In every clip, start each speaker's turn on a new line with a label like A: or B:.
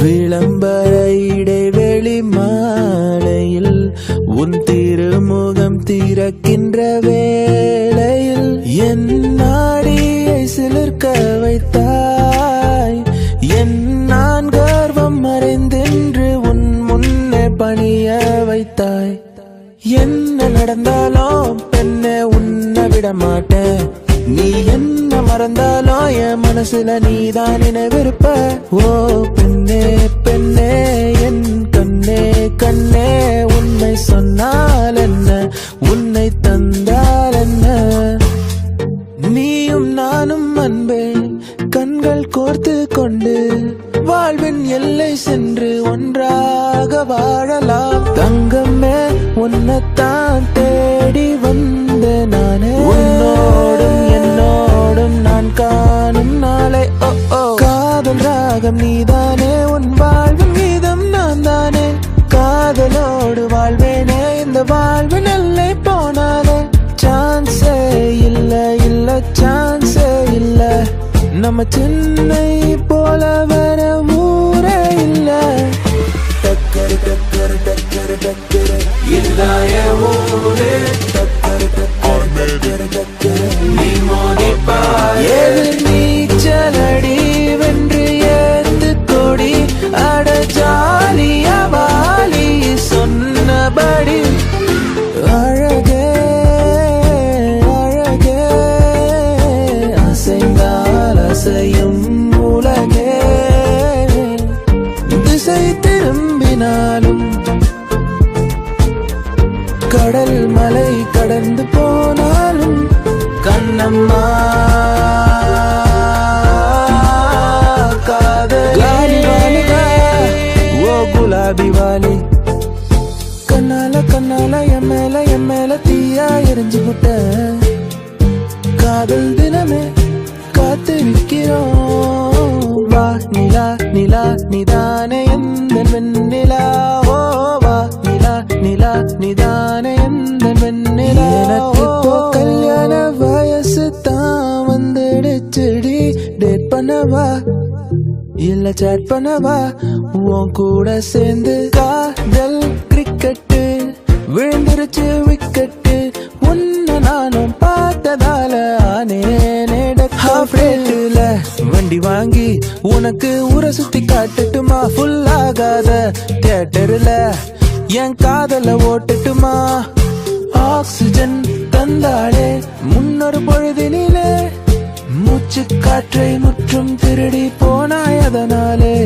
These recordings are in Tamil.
A: விளம்பர இடைவெளி மாலையில் உன் திருமுகம் திறக்கின்ற வேளையில் என் நாடியை சிலிர்க்க வைத்தாய். என் நான் கர்வம் மறைந்தென்று உன் முன்னே பணிய வைத்தாய். என்ன நடந்தாலும் பெண்ணே உன்னை விட மாட்டேன். நீ என்ன மறந்தாலும் என் மனசுல நீதான் நினைவிருப்ப. ஓ பெண்ணே பெண்ணே என் கண்ணே கண்ணே உண்மை சொன்னால் என்ன, உன்னை தந்தால் என்ன. நீயும் நானும் அன்பே கண்கள் கோர்த்து கொண்டு வாழ்வின் எல்லை சென்று ஒன்றாக வாழலாம். தங்கமே உன்னைத்தான் தேடி வந்த நானே. உன்னோடும் என்னோடும் நான் காணும் நாளை காதல் ராகம் நீதானே. உன் வாழ்வின் கீதம் நான் தானே. காதலோடு வாழ்வேனே இந்த வாழ்வின் எல்லை போனாலே. சான்ஸே இல்ல இல்ல சான்ஸே இல்ல. நம்ம சென்னை போல வர ஊரே இல்ல. டக்கரு டக்கரு டக்கரு டக்கரு இல்லாய ஊரு. டக்கரு டக்கரு டக்கரு டக்கரு நீ மோதிப்பார். எதிர் நீச்சலடி வென்று ஏந்து கொடி அட ஜாலியா வாலி சொன்னபடி. அழகே அழகே அசைந்தால் அசையும் உலகே. திசை திரும்பினாலும் கடல் மலை கடந்து போனாலும் கண்ணம்மா காதலி ஓ குலாபி வாலி. கண்ணால கண்ணால என் மேல தீயா எரிஞ்சு விட்ட. காதல் தினமே காத்திருக்கிறோம். வா நிலா நிலா நிதானே எந்த வெண்ணிலா. ஓ வா நிலா நிலா நிதானே எந்த வெண்ணிலா. எனக்கு இப்போ கல்யாண வயசு தான் வந்துடுச்சுடி. டேட் பண்ணவா இல்ல சேட் பண்ணவா உன் கூட சேர்ந்து. காதல் கிரிக்கெட்டு விழுந்துருச்சு விக்கெட்டு. உன்னை நானும் பார்த்ததால ஆனேல வண்டி வாங்கி உனக்கு ஊரை சுத்தி காட்டுட்டுமா. ஃபுல் ஆகாத தியேட்டர்ல என் காதல ஓட்டுட்டுமா. ஆக்சிஜன் தந்தாளே முன்னொரு பொழுதினிலே. மூச்சு காற்றை முற்றும் திருடி போனாய் அதனாலே.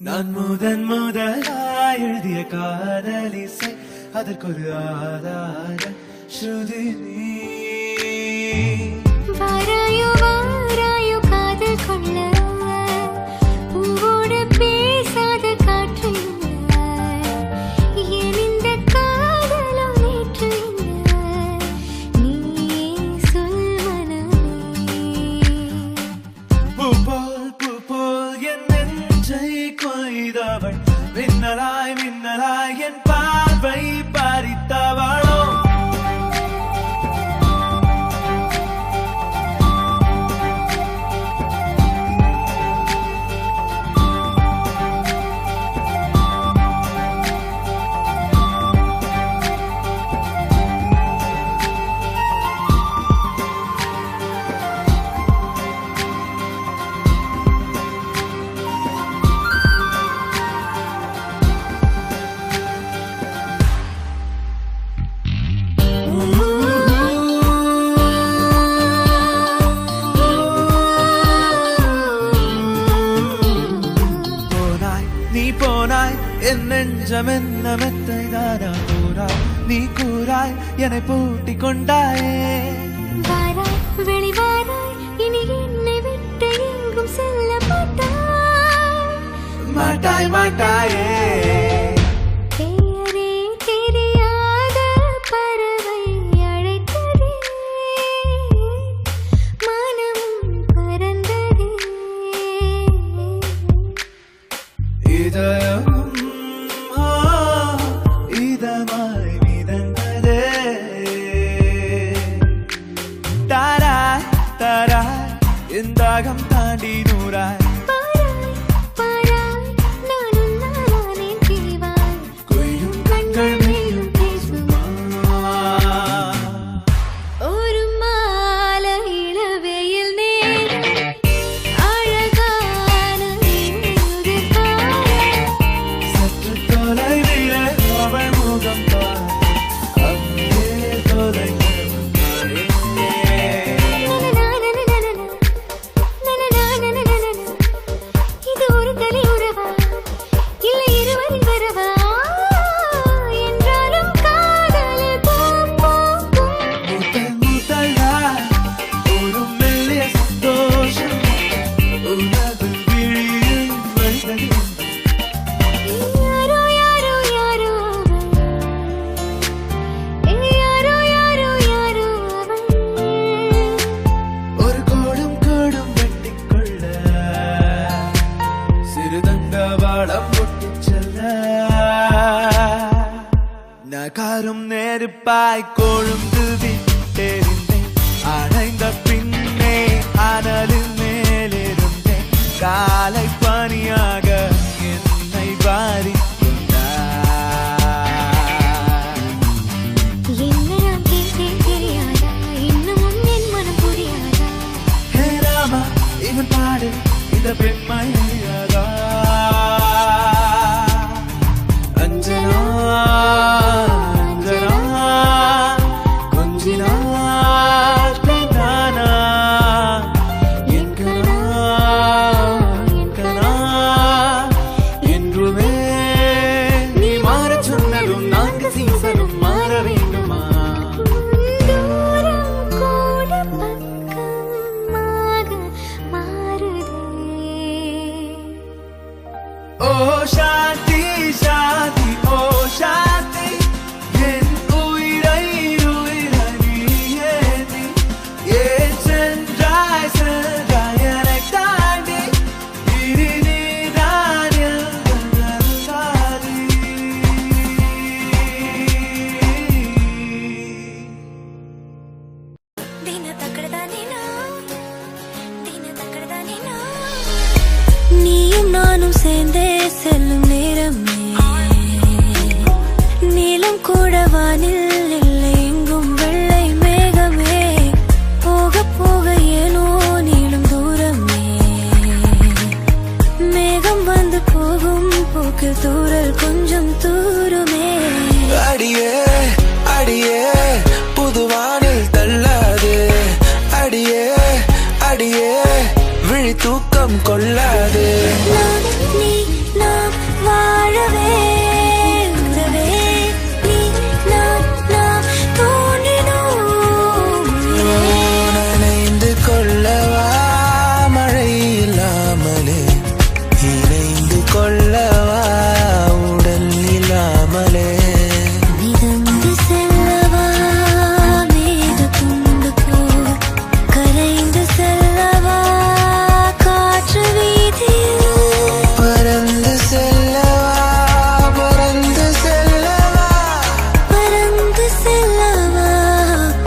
B: நான் முதலாய் எழுதிய காதலிசை அதற்கொரு ஆதார ஸ்ருதி நீ.
C: வாராயோ வாராயோ காதல் கொள்ள பூவோடு பேசாத காற்று என் இந்த காதலோ நேற்று நீ சொல் மனமே.
B: பூ போல் என் நெஞ்சை கொய்தவள் மின்னலாய் மின்னலாய் என் பார்வை பறித்தவளோ. என் நெஞ்சம் என்ன மெத்தை தானா போரா நீ கூறாய் என்னை பூட்டிக் கொண்டாயே.
C: வாராய் வெளிவாராய் இனி என்னை விட்டு எங்கும் செல்ல மாட்டாய்.
B: மாட்டாய் மாட்டாயே.
C: பெயரே தெரியாத பறவை அழைத்ததே, மனமும் பறந்ததே.
B: இதயமும் இதமாய் மிதந்ததே. தாராய் தாராய் என் தாகம் தாண்டி நூறாய்.
C: பாராய் பாராய் நானும் நானானேன் கேவாய்.
B: கொய்யும் கண்கள்
C: மேலும் பேசுமா ஒரு மாலை இளவெயில் நேரம் அழகான உதிர் காலம்.
B: சற்று தொலைவிலே அவள் முகம் பார். அங்கே தொலைந்தவள்
C: இது ஒரு தனி உறவா இல்லை இருவரின் வரவா என்றாலும் காதலில்
B: முதல் முதலாய் ஒரு மெல்லிய சந்தோஷம் உனது விழியில் வழிந்தது.
C: யாரோ யாரோ யாரோ அவள், யாரோ யாரோ யாரோ அவள்.
B: ஒரு கோடும் கோடும் வெட்டிக்கொள்ள சிறுதங்க வாழம் ஒட்டிச் செல்ல நகாரும் நெருப்பாய் கொழுந்து விட்டெறிந்தேன். அணைந்த பின்னே அனலின் மேலிருந்தேன். காலை பனியாக என்னை வாரிக் கொண்டாய்.
C: என்ன நான் கேட்டேன் தெரியாதா, இன்னமும் என் மனம் புரியாதா.
B: ஹே ராமா இவன் பாடு இந்த பெண்மை அறியாதா. அஞ்சனா அஞ்சனா கொஞ்சினாள் பெண்ணானா. என் கனா என் கனா என்றுமே நீ மாறச் சொன்னதும் நான்கு சீசனும் மாற வேண்டுமா.
C: தூரம் கூட பக்கமாக மாறுதே.
B: ஓ சாந்தி சாந்தி ஓ சாந்தி என் உயிரை உயிரை நீயே நீ. ஏன் சென்றாய் சென்றாய் என்னை தாண்டி. இனி நீதான் எந்தன் அருளாளி.
C: நீயும் நானும் சேர்ந்தே செல்லும் நேரமே, நீளம் கூட வானில் இல்லை எங்கும் வெள்ளை மேகமே. போக போக ஏனோ நீளும் தூரமே, மேகம் வந்து போகும் போக்கில் தூரல் கொஞ்சம் தூருமே.
A: அடியே அடியே புதுவானில் தள்ளாது. அடியே அடியே விழி தூக்கம் கொள்ளாது.
C: நான் நீ நாம் வாழவே உறவே, நீ நான் நாம் தோன்றினோம் உயிரே.
A: நனைந்து கொள்ளவா மழை இல்லாமலே, இணைந்து கொள்ளவா உடல் இல்லாமலே.
C: மிதந்து செல்லவா மேகத்துண்டு போல், கரைந்து செல்லவா காற்று வீதியில்.
A: பறந்து செல்லவா பறந்து செல்லவா.
C: பறந்து செல்லவா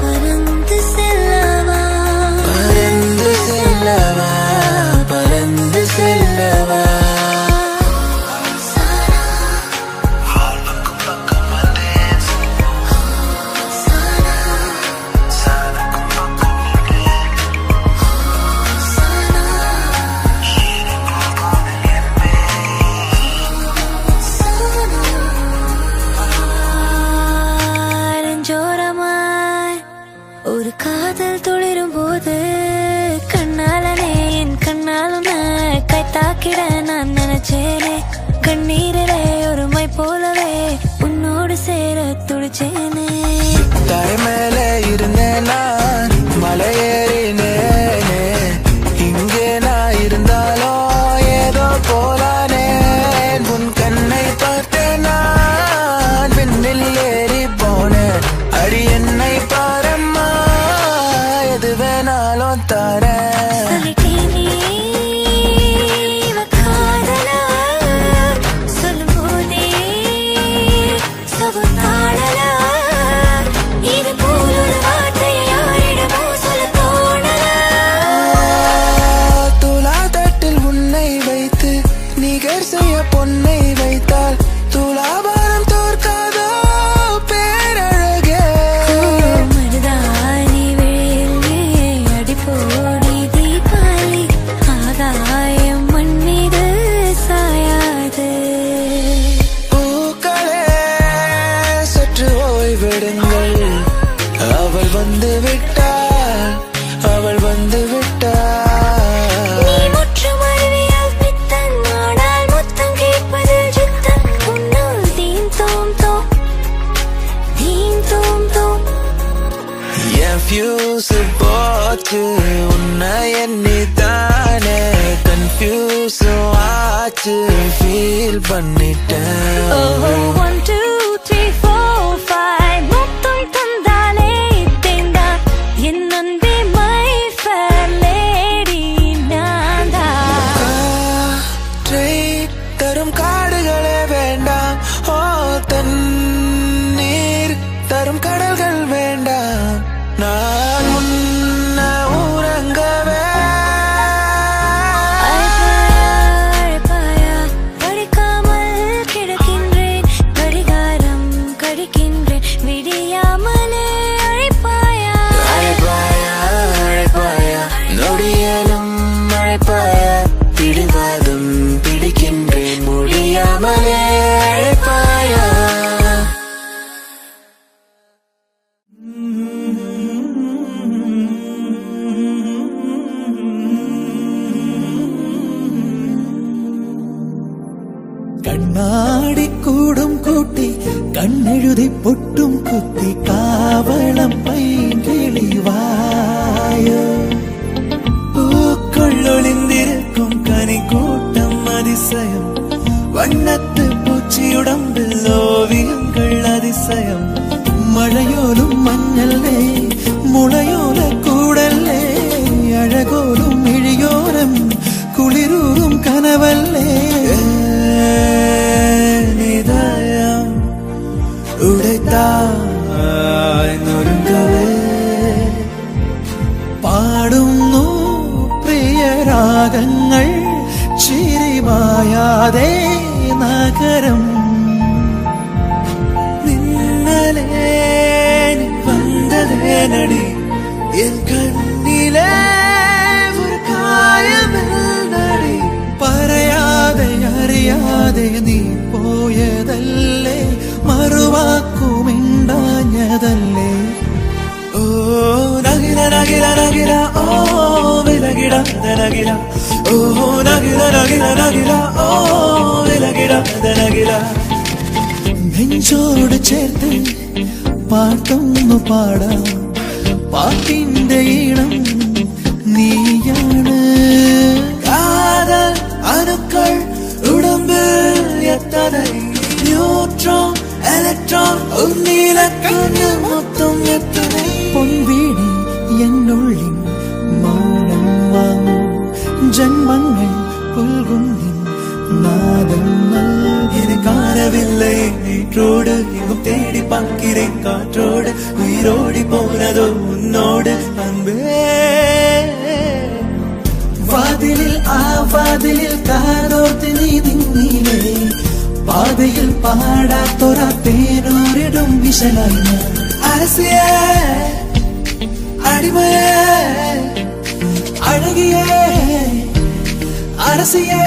C: பறந்து செல்லவா.
A: பறந்து செல்லவா பறந்து செல்லவா.
C: நெஞ்சோரமாய் ஒரு காதல் துளிரும் போது கண்ணாலனே என் கண்ணாலும் கை தாக்கிட நான் நினைச்சேனே. கண்ணீரிலே ஒரு மை போலவே உன்னோடு சேர துடிச்சேனே.
A: தரை மேலே இருந்தேன் நான் மலை ஏறினேனே இங்கே நான் இருந்தாலும் ஏதோ போலானேன் உன் கண்ணை பார்த்தேன் நான் விண்ணில் ஏறி போனேன் அடி என்னை பாரம்மா எது வேணாலும் தாரேன்
C: சொல்லிட்டேனே இவ காதலா சொல்லும்போதே சொகுத்தாளலா இது போல் ஒரு வார்த்தையை யாரிடமோ சொல்ல தோணலா
A: துலா தட்டில் உன்னை வைத்து நிகர் செய்ய பொன்னை வைத்தால் துலாபாரம் தோற்காதோ பேரழகே
C: மருதாணி வேலில் அடிப்போடி தீபாவளி ஆகாயம் மண் மீது சாயாது
A: பூக்களே சற்று ஓய்வெடுங்கள் அவள் வந்து விட்டாள் அவள் வந்து விட்டாள்
C: நீ முற்றும் அறிவியல் பித்தன் ஆனால் முத்தம் கேட்பதில் சித்தன் உன்னால் தீம் தோம் தோம் தீம் தோம் தோம்
A: என் ஃபியூஸ் போச்சு உன்னை எண்ணித்தானே கன்ஃபியூஸ் ஆச்சு ஃபீல் பண்ணிட்டேன்
C: ஓஹோ 1 2 3 4 5 முத்தம் தந்தாலே தேந்தான் என் அன்பே மை ஃபேர் லேடி நான்தான்
A: காற்றை தரும் காடுகளே வேண்டாம் ஓ தண்ணீர் தரும் கடல்கள் வேண்டாம் நான் உன்னை உறங்கவே
C: அழைப்பாயா படிக்காமல் கிடக்கின்றேன் கடிகாரம் கடிக்கின்றேன் விடியாமலே அழைப்பாயா
A: அழைப்பாயா அழைப்பாயா நொடியலும் அழைப்பாயா பிடிவாதம் பிடிக்கின்றேன் முடியாமலே அழைப்பாயா
D: കണ്ണാടി കൂടും കൂട്ടി കണ്ണെഴുതി പൊട്ടും കുത്തി കാവളം പൈകിളിവായോ പൂക്കൊള്ളൊളിന്തിരിക്കും കനിക്കൂട്ടം അതിശയം വണ്ണത്ത് പൂച്ചിയുടമ്പിൽ ഓവിയങ്ങൾ അതിശയം മഴയോലും മഞ്ഞല്ലേ മുളയോല കൂടല്ലേ അഴകോലും മിഴിയോരം കുളിരൂറും കനവല്ലേ നിദയം ഉടൈത്തായ് നൊരുങ്ങവേ പാടുന്നു പ്രിയരാഗങ്ങൾ ചിരിമായാതെ നഗരം നിന്നലേ വന്നതേ നടി എൻ കണ്ണിലേ ഒരു കായമെന്നടി പറയാതെ അറിയാതെ നീ പോയതല്ലേ മറുവാക്കുമിണ്ടാഞ്ഞതല്ലേ ഓ നഗില നഗില നഗില ഓ വിലകിട നഗില ഓ നഗില നഗില നഗില ഓ വിലകിട നഗില നെഞ്ചോട് ചേർത്ത് പാട്ടൊന്നു പാടാം പാട്ടിന്റെ ഈണം നീയാണ് കാതൽ അണുക്കൾ ഉടമ്പിൽ എത്തனை ന്യൂട്രോൺ ഇലക്ട്രോൺ ഒന്നില കണ്ണിൽ മൊത്തം എത്തனை പൊൻവീണി എന്നുള്ളിൽ മൗനം വാങ്ങും ജന്മങ്ങൾ പുൽകുന്നിൻ നാദങ്ങൾ കാണவில்லை நீற்றோடு எங்கும் தேடி பார்க்கிறேன் காற்றோடு உயிரோடி போனதோ உன்னோடு அன்பே വാതിലിൽ ആ വാതിലിൽ കാതോർത്ത് നീ നിന്നിലേ പാതയിൽ പാടാത്തൊര പേരൂരിടും വിശലായി ഞാൻ അരസിയേ അടിമയേ അഴകിയേ അരസിയേ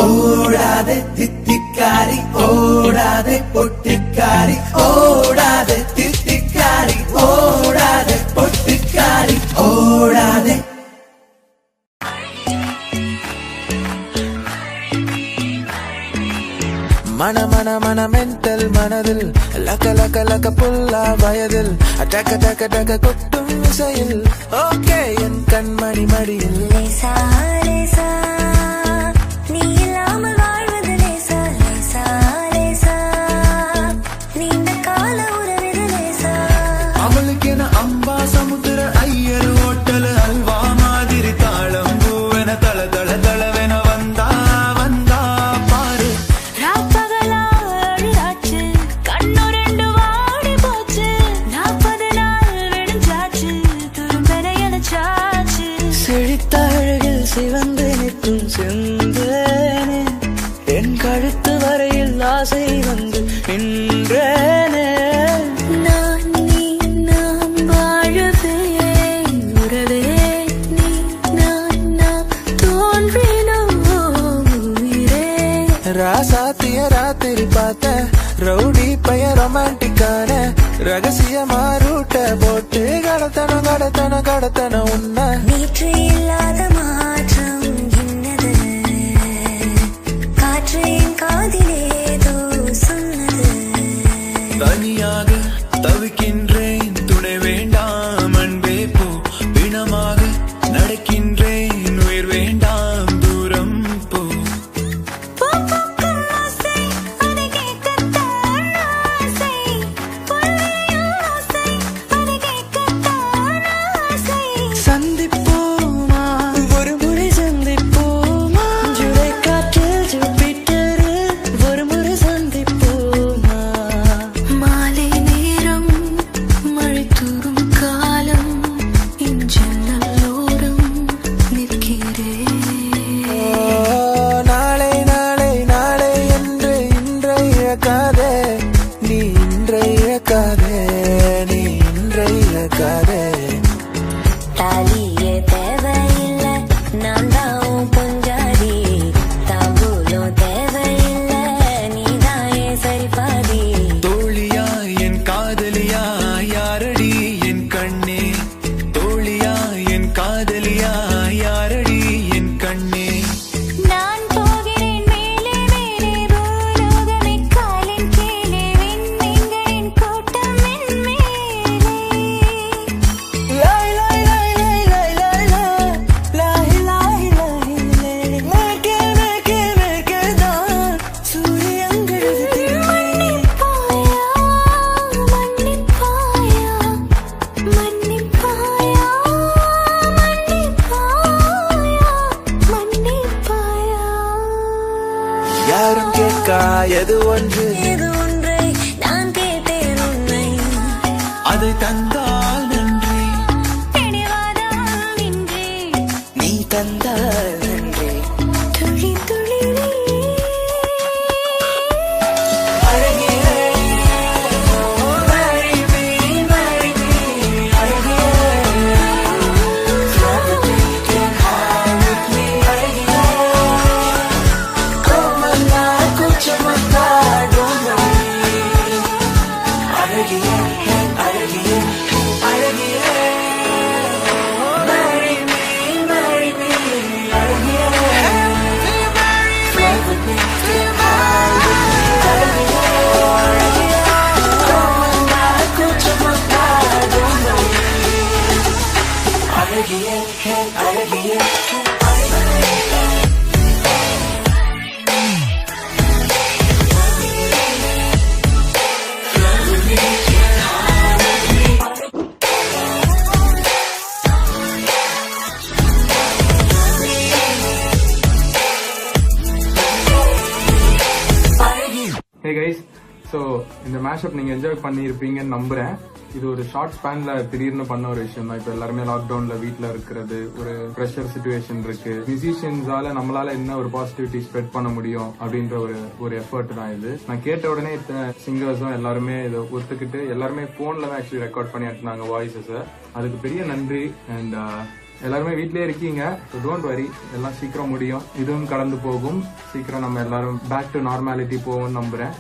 D: ഓടാതെ തിത്തിക്കാരി ഓടാതെ പൊട്ടിക്കാരി ഓടാതെ തിത്തിക്കാരി ഓടാതെ പൊട്ടിക്കാരി ഓടാതെ
A: மன மென்டல் மனதில் லக்க புல்லா வயதில் டக்க கொட்டும் இசையில் ஓகே என் கண்மணி மடியில்
C: லேசா லேசா நீ இல்லாமல் வாழ்வது லேசா லேசா லேசா நீண்ட கால உறவிது லேசா
D: அவளுக்கென அம்பா சமுத்திர ஐயர் ஓட்டல் அல்வா மாதிரி தாளம் பூவென தள தள தளவென வந்தா வந்தா பாரு
C: ராப்பகலா அழுதாச்சு கண்ணு ரெண்டு வாடி போச்சு 40 நாள் விடிஞ்சாச்சு துரும்பென இழைச்சாச்சு
E: செழித்த அழகில் சிவந்து நிற்கும் செந்தேனே என் கழுத்து வரையில் ஆசை வந்து நின்றேனே
C: நான் நீ நாம் வாழவே உறவே நீ நான் தோன்றினோம் உயிரே
A: ராசாத்திய ராத்திரி பார்த்த ரவுடி பைய ரொமான்டிக்கான ரகசியமா ரூட்ட போட்டு கடத்தன உன்ன
C: நேற்று இல்லாத மாற்றம் என்னது காற்று என் காதிலேதோ சொன்னது
D: தனியாக தவிக்கின்றேன் துணை வேண்டாம் அன்பே போ பிணமாக நடக்கின்றேன் உயிர் வேண்டாம் தூரம் போ
C: பூக்கும் ஆசை அதை கேட்கத்தான் ஆசை பொன்னியின் ஆசை அதை கேட்கத்தான் ஆசை
E: சந்திப்போமா ஒரு முறை சந்திப்போமா ஜூலை காற்றில் ஜூபிட்டர் ஒரு முறை சந்திப்போமா
C: மாலை நேரம் மழை தூறும் காலம் என் ஜன்னலோரம் நிற்கிறேன்
A: நாளை என்று இன்றை இழக்காதே நீ இன்றை இழக்காதே
C: தாலியே தேவையில்லை நான் தான் பொஞ்சாதி தாம்பூலம் தேவையில்லை நீதாயே சரிபாதி
D: தோழியா என் காதலியா யாரடி என் கண்ணே தோழியா என் காதலியா யாரடி என் கண்ணே
C: நான் போகிறேன் மேலே மேலே பூலோகமே காலின் கீழே விண்மீன்களின் கூட்டம் என் மேலே
E: லாய் லாய் லாய் லாய் லாய் லாய் லாய் லாய் லாய் லாய் மேற்கே தான் சூரியங்கள்
C: மன்னிப்பாயா மன்னிப்பாயா மன்னிப்பாயா மன்னிப்பாயா
A: யாரும் கேட்கா எது ஒன்று
C: இது ஒன்றை நான் கேட்டேன் உன்னை
D: அதை தந்தால் நன்றி
C: பிடிவாதம் இன்றி
E: நீ தந்தால் நன்றி
C: துளி துளி
B: ஹே கைஸ், ஸோ இந்த மேஷப் நீங்கள் என்ஜாய் பண்ணியிருப்பீங்கன்னு நம்புகிறேன். இது ஒரு ஷார்ட் ஸ்பேனில் திடீர்னு பண்ண ஒரு விஷயம் தான். இப்போ எல்லாருமே லாக்டவுனில் வீட்டில் இருக்கிறது, ஒரு ப்ரெஷர் சுச்சுவேஷன் இருக்கு. மியூசிஷியன்ஸால நம்மளால என்ன ஒரு பாசிட்டிவிட்டி ஸ்ப்ரெட் பண்ண முடியும் அப்படின்ற ஒரு எஃபர்ட் தான் இது. நான் கேட்ட உடனே இத்தனை சிங்கர்ஸும் எல்லாருமே இதை ஒத்துக்கிட்டு எல்லாருமே ஃபோனில் தான் ஆக்சுவலி ரெக்கார்ட் பண்ணி எடுத்தாங்க வாய்ஸஸை. அதுக்கு பெரிய நன்றி. அண்ட் எல்லாருமே வீட்லயே இருக்கீங்க, ஸோ டோன்ட் வரி, எல்லாம் சீக்கிரம் முடியும். இதுவும் கடந்து போகும். சீக்கிரம் நம்ம எல்லாரும் பேக் டு நார்மாலிட்டி போவோம்னு நம்புறேன்.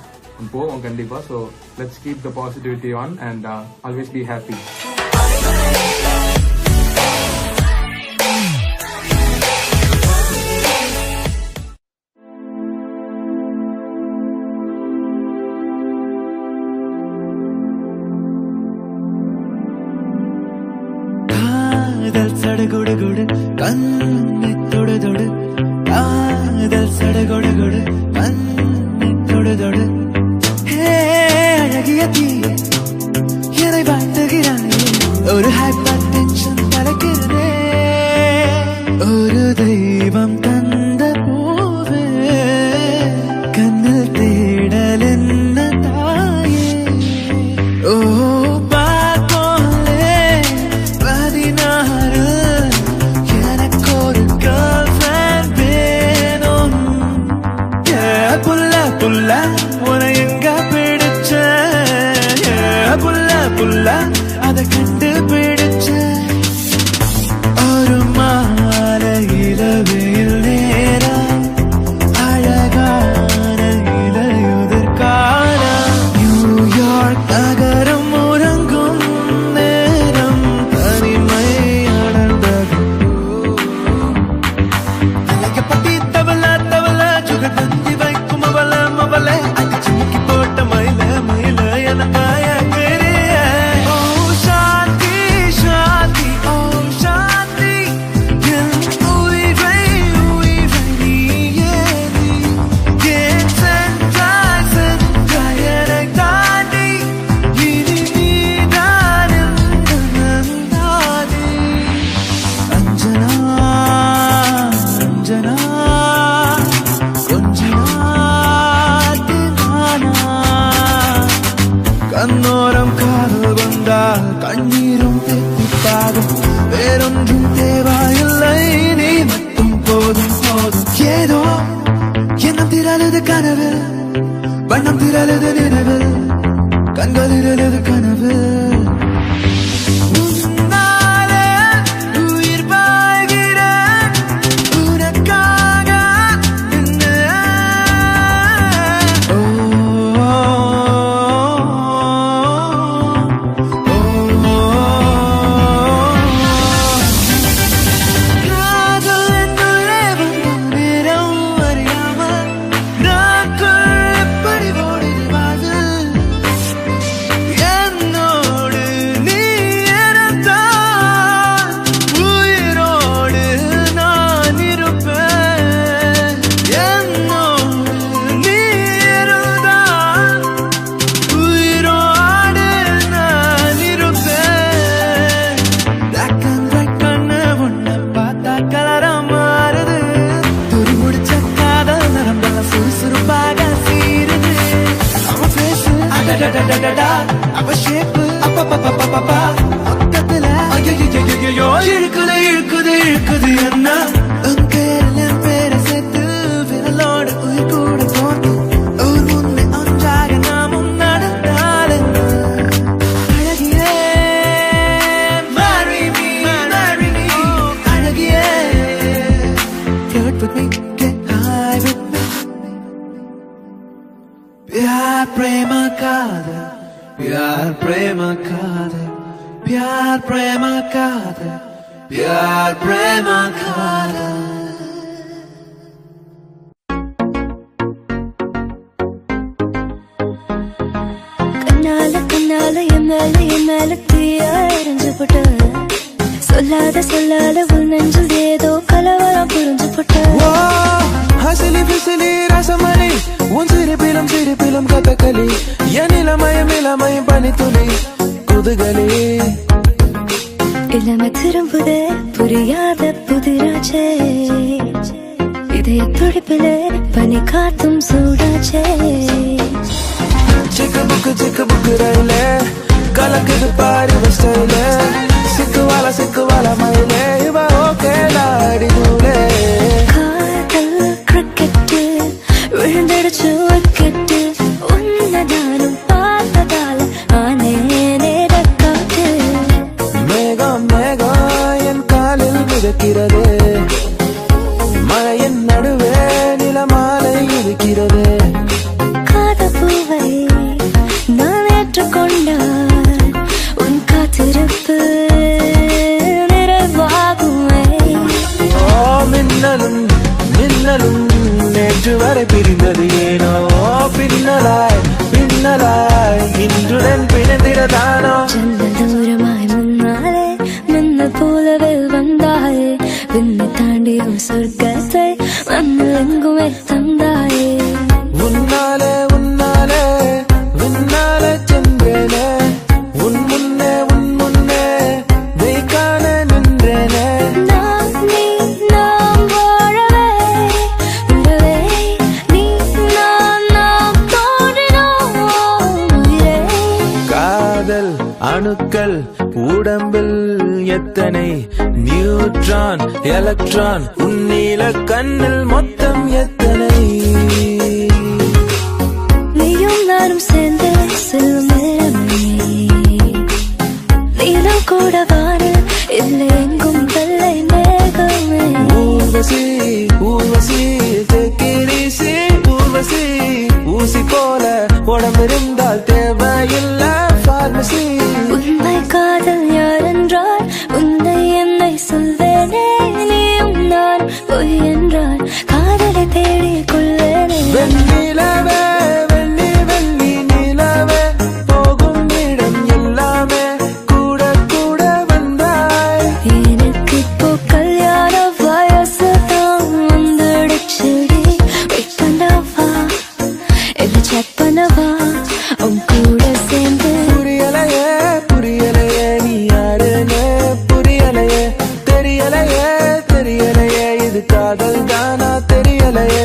B: போவோம் கண்டிப்பா. So let's keep the positivity on and always be happy.
D: சடுகுடுகுடு கண்ணை தொடு தொடு காதல் சடுகுடுகுடு கண்ணை தொடு தொடு ஹே அழகிய தீயே என்னை வாழ்த்துகிறாயே ஒரு ஹைப்பர் டென்ஷன் தலைக்கிறதே ஒரு தெய்வம் தந்த பூவே கண்ணில் தேடல் என்ன தாயே ஓ பார்ப்போலே 16 எனக்கு ஒரு girlfriend வேணும் புல்ல புல்ல உன எங்க பிடிச்ச புல்ல புல்ல அதை கண்டுபிடிச்ச ஒரு மாலை இரவில் நேரம் அழகான இலையுதிர் காலம் நியூயார்க் நகரம் உறங்கும் நேரம் தனிமை அடர்ந்தது அழகப்பட்டி தவள தவள சுகர் தந்தி வைக்கும் அவள அடிச்சு முக்கி போட்ட மயில மயில என பாய ஓ சாந்தி சாந்தி ஓ சாந்தி என் உயிரை நீயே நீ ஏன் சென்றாய் என்னை தாண்டி இனி நீதான் நந்தாதி அஞ்சனா அஞ்சனா கொஞ்ச நாட்டு நானா கண்ணோரம் காதல் வந்தால் கண்ணீரும் தெத்திப்பாகும் வேறொன்றும் தேவையில்லை நீ மட்டும் போதும் போதும் ஏதோ எண்ணம் திரளுது கனவில் வண்ணம் திரளுது நினைவில் கண்களிரழுது கனவில் உன்னாலே உயிர் வாழ்கிறேன் உனக்காக காதல் என்னுள்ளே வந்த நேரம் அறியாமல் நாட்கள் எப்படி ஓடுது வாழ்வு என்னோடு நீ இருந்தால் உயிரோடு நான் இருப்பேன் என்னோடு நீ இருந்தால் உயிரோடு நான் இருப்பேன் black and white கண்ணு உன்னை பார்த்தா கலரா மாறுது துரு முடிச்ச காதல் நரம்பெல்லாம் சுறுசுறுப்பாக சீருது அவ பேசு அடடடடடா அவ ஷேப்பு அப்பப்பப்பப்பப்பா பக்கத்துல ஐயோ இழுக்குது இழுக்குது இழுக்குது என்ன உன் பேரில் என் பேரை சேர்த்து விரலோடு உயிர் கூட போட்டு ஊர் முன்னே ஒன்றாக நாமும் நடந்தால் என்ன அழகியே marry me அழகியே flirt with me get high with me प्यार प्रेम कादर प्यार प्रेम कादर प्यार प्रेम कादर प्यार प्रेम कादर
C: கண்ணால என் மேல தீயா எரிஞ்சு போட்ட சொல்லாத உன் நெஞ்சில் ஏதோ கலவரம் புரிஞ்சு போட்ட
A: ஓ ஹசிலி பிசிலி ரசமணி உன் சிரிப்பிலும் கதகளி என் இளமயம் பனித்துளி குதுகலி
C: இளமை திரும்புதே புரியாத புதிராச்சே இதய துடிப்பிலே பனி காத்தும் சூடாச்சே
A: சிக்கு புக்கு ரயிலே கலக்குது பாரு ஸ்டைலே சிக்குவால மயிலே இவ ஓகே லாடி நூலே
C: காதல் கிரிக்கெட்டு விழுந்தடிச்சு விக்கெட்டு உன்னை நானும் பார்த்ததால ஆனேனே ரக்காட்டு
A: மேகம் என் காலில் மிதக்கிறது மழையின் நடுவே நிலமாலை இருக்கிறது
C: காதப்பூவை நான் ஏற்றுக்கொண்டால் உன் காத்திருப்பு நிறைவாகுமே
A: மின்னலும் நேற்று வரை பிரிந்தது ஏனோ பின்னலாய் இன்றுடன் பிணைந்திடதானோ
C: ஜன்னல் தூரமாய் முன்னாலே மின்னல் போலவே வந்தா
A: அணுக்கள் உடம்பில் எத்தனை நியூட்ரான் எலக்ட்ரான் உன்னில கண்ணில் மொத்தம் எத்தனை
C: நீயும் நானும் சேர்ந்து செல்லும் நேரமே நீலம் கூட வானில் இல்லை எங்கும் வெள்ளை மேகமே
A: ஊர்வசி ஊர்வசி தெக்கிரிசி ஊர்வசி ஊசி போல உடம்பிருந்தால் தேவையில்ல பார்மசி
C: உண்மை காதல் யார் என்றால் உன்னை என்னை சொல்வேனே நீயும் நான் பொய் என்றால் காதலை தேடிக் கொள்வேனே
A: வெண்ணிலவே வெள்ளி வெள்ளி நிலவே போகும் இடம் எல்லாமே கூட கூட வந்தாய்
C: எனக்கு இப்போ கல்யாண வயசு தான் வந்துடுச்சுடி வெயிட் பண்ணவா என்ன செக் பண்ணவா உன் கூட சேர்ந்து
A: புரியலையே புரியலையே நீ யாருன்னு புரியலையே தெரியலையே தெரியலையே இது காதல் தானா தெரியலையே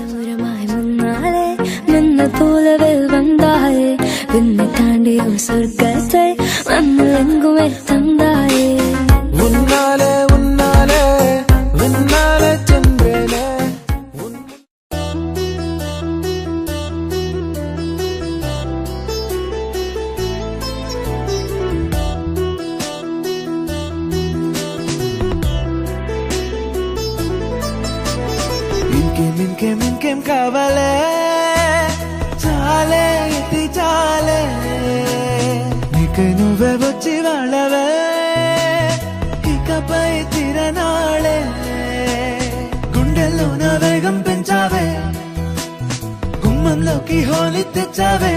C: தூரமாய் முன்னாலே நின்ன போலவே வந்தாயே விண்ணை தாண்டி ஒரு சொர்க்கத்தை மண்ணில் எங்குமே தந்தாயே
A: உன்னாலே உன்னாலே விண்ணாலே சென்றேனே ఇంకేం కావాలే చాలే ఇది చాలే నీకై నువ్వే వచ్చి వాళ్ళవే ఇకపై తిరనాళే గుండెల్లో నా వేగం పెంచావే గుమ్మంలోకి హోలీ తెచ్చావే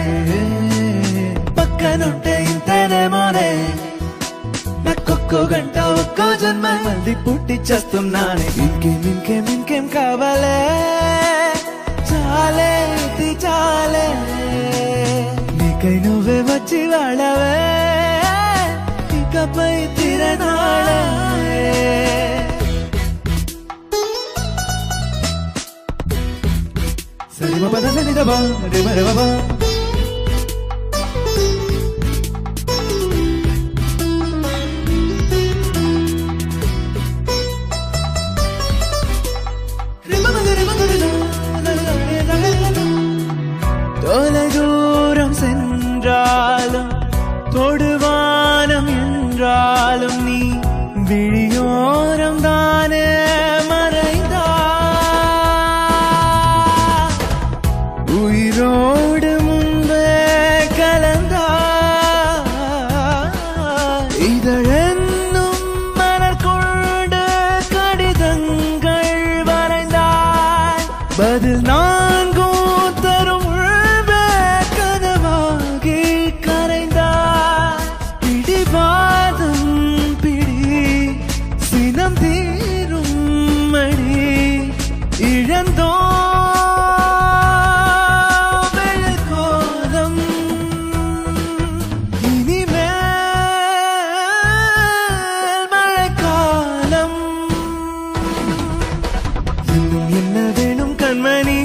A: పక్కనుంటే ఇంతేనేమోనే నాకొక్కో గంట ఒక్కో జన్మ మళ్ళీ పుట్టి చేస్తున్నానే ఇంకేం కావాలే చాలే ఇది చాలే నీకై నువ్వే వచ్చి వాడవే ఇకపై తిరనాళే సరి బాబా సరి దబా రే మరే బాబా தொலை தூரம் சென்றாலும் தொடுவானம் என்றாலும் நீ விழியோரம் தானே மறைந்தா உயிரோடு முன்பே கலந்தா இதழென்னும் மலர் கொண்டு கடிதங்கள் வரைந்தாய் பதில் நான்கும் தரும் உள்வே கனவாகி கரைந்தாய் பிடிவாதம் பிடி சினம் தீரும் மணி இழந்தோ வெள்ளக்கோலம் இனிமேல் மழைக்காலம் இன்னும் என்ன வேணும் கண்மணி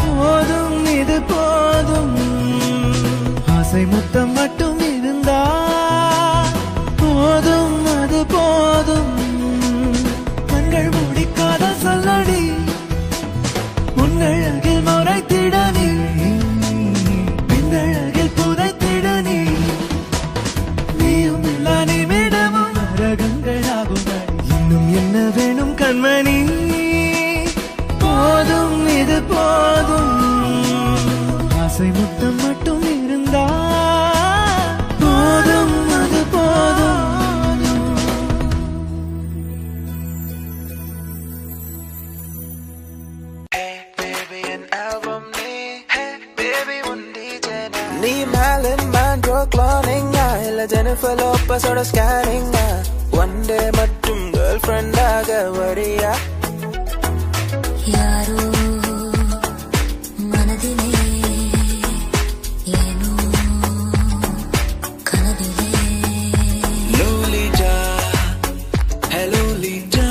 A: போதும் இது போதும் ஆசை முத்தம் மட்டும் இருந்தா போதும் அது போதும் கண்கள் மூடிக்காத சொல்லடி உன்னழகில் முறைத்திட நீ பின்னழகில் புதைத்திட நீ நீயும் எல்லா நிமிடமும் நரகங்களாகும் இன்னும் என்ன வேணும் கண்மணி போதும் இது போதும் ஆசை முத்தம் மட்டும் இருந்தா போதும் அது போதும் நீ மேலின் மேண்ட்ரோ கிளானிங்கா இல்ல ஜெனிஃபர் லோபஸோட ஸ்கேனிங்கா ஒன் டே மட்டும் கேர்ள் ஃப்ரெண்டாக வரியா
C: யாரோ மனதிலே ஏனோ கனவிலே
D: லோலிஜா ஹலோ லீஜா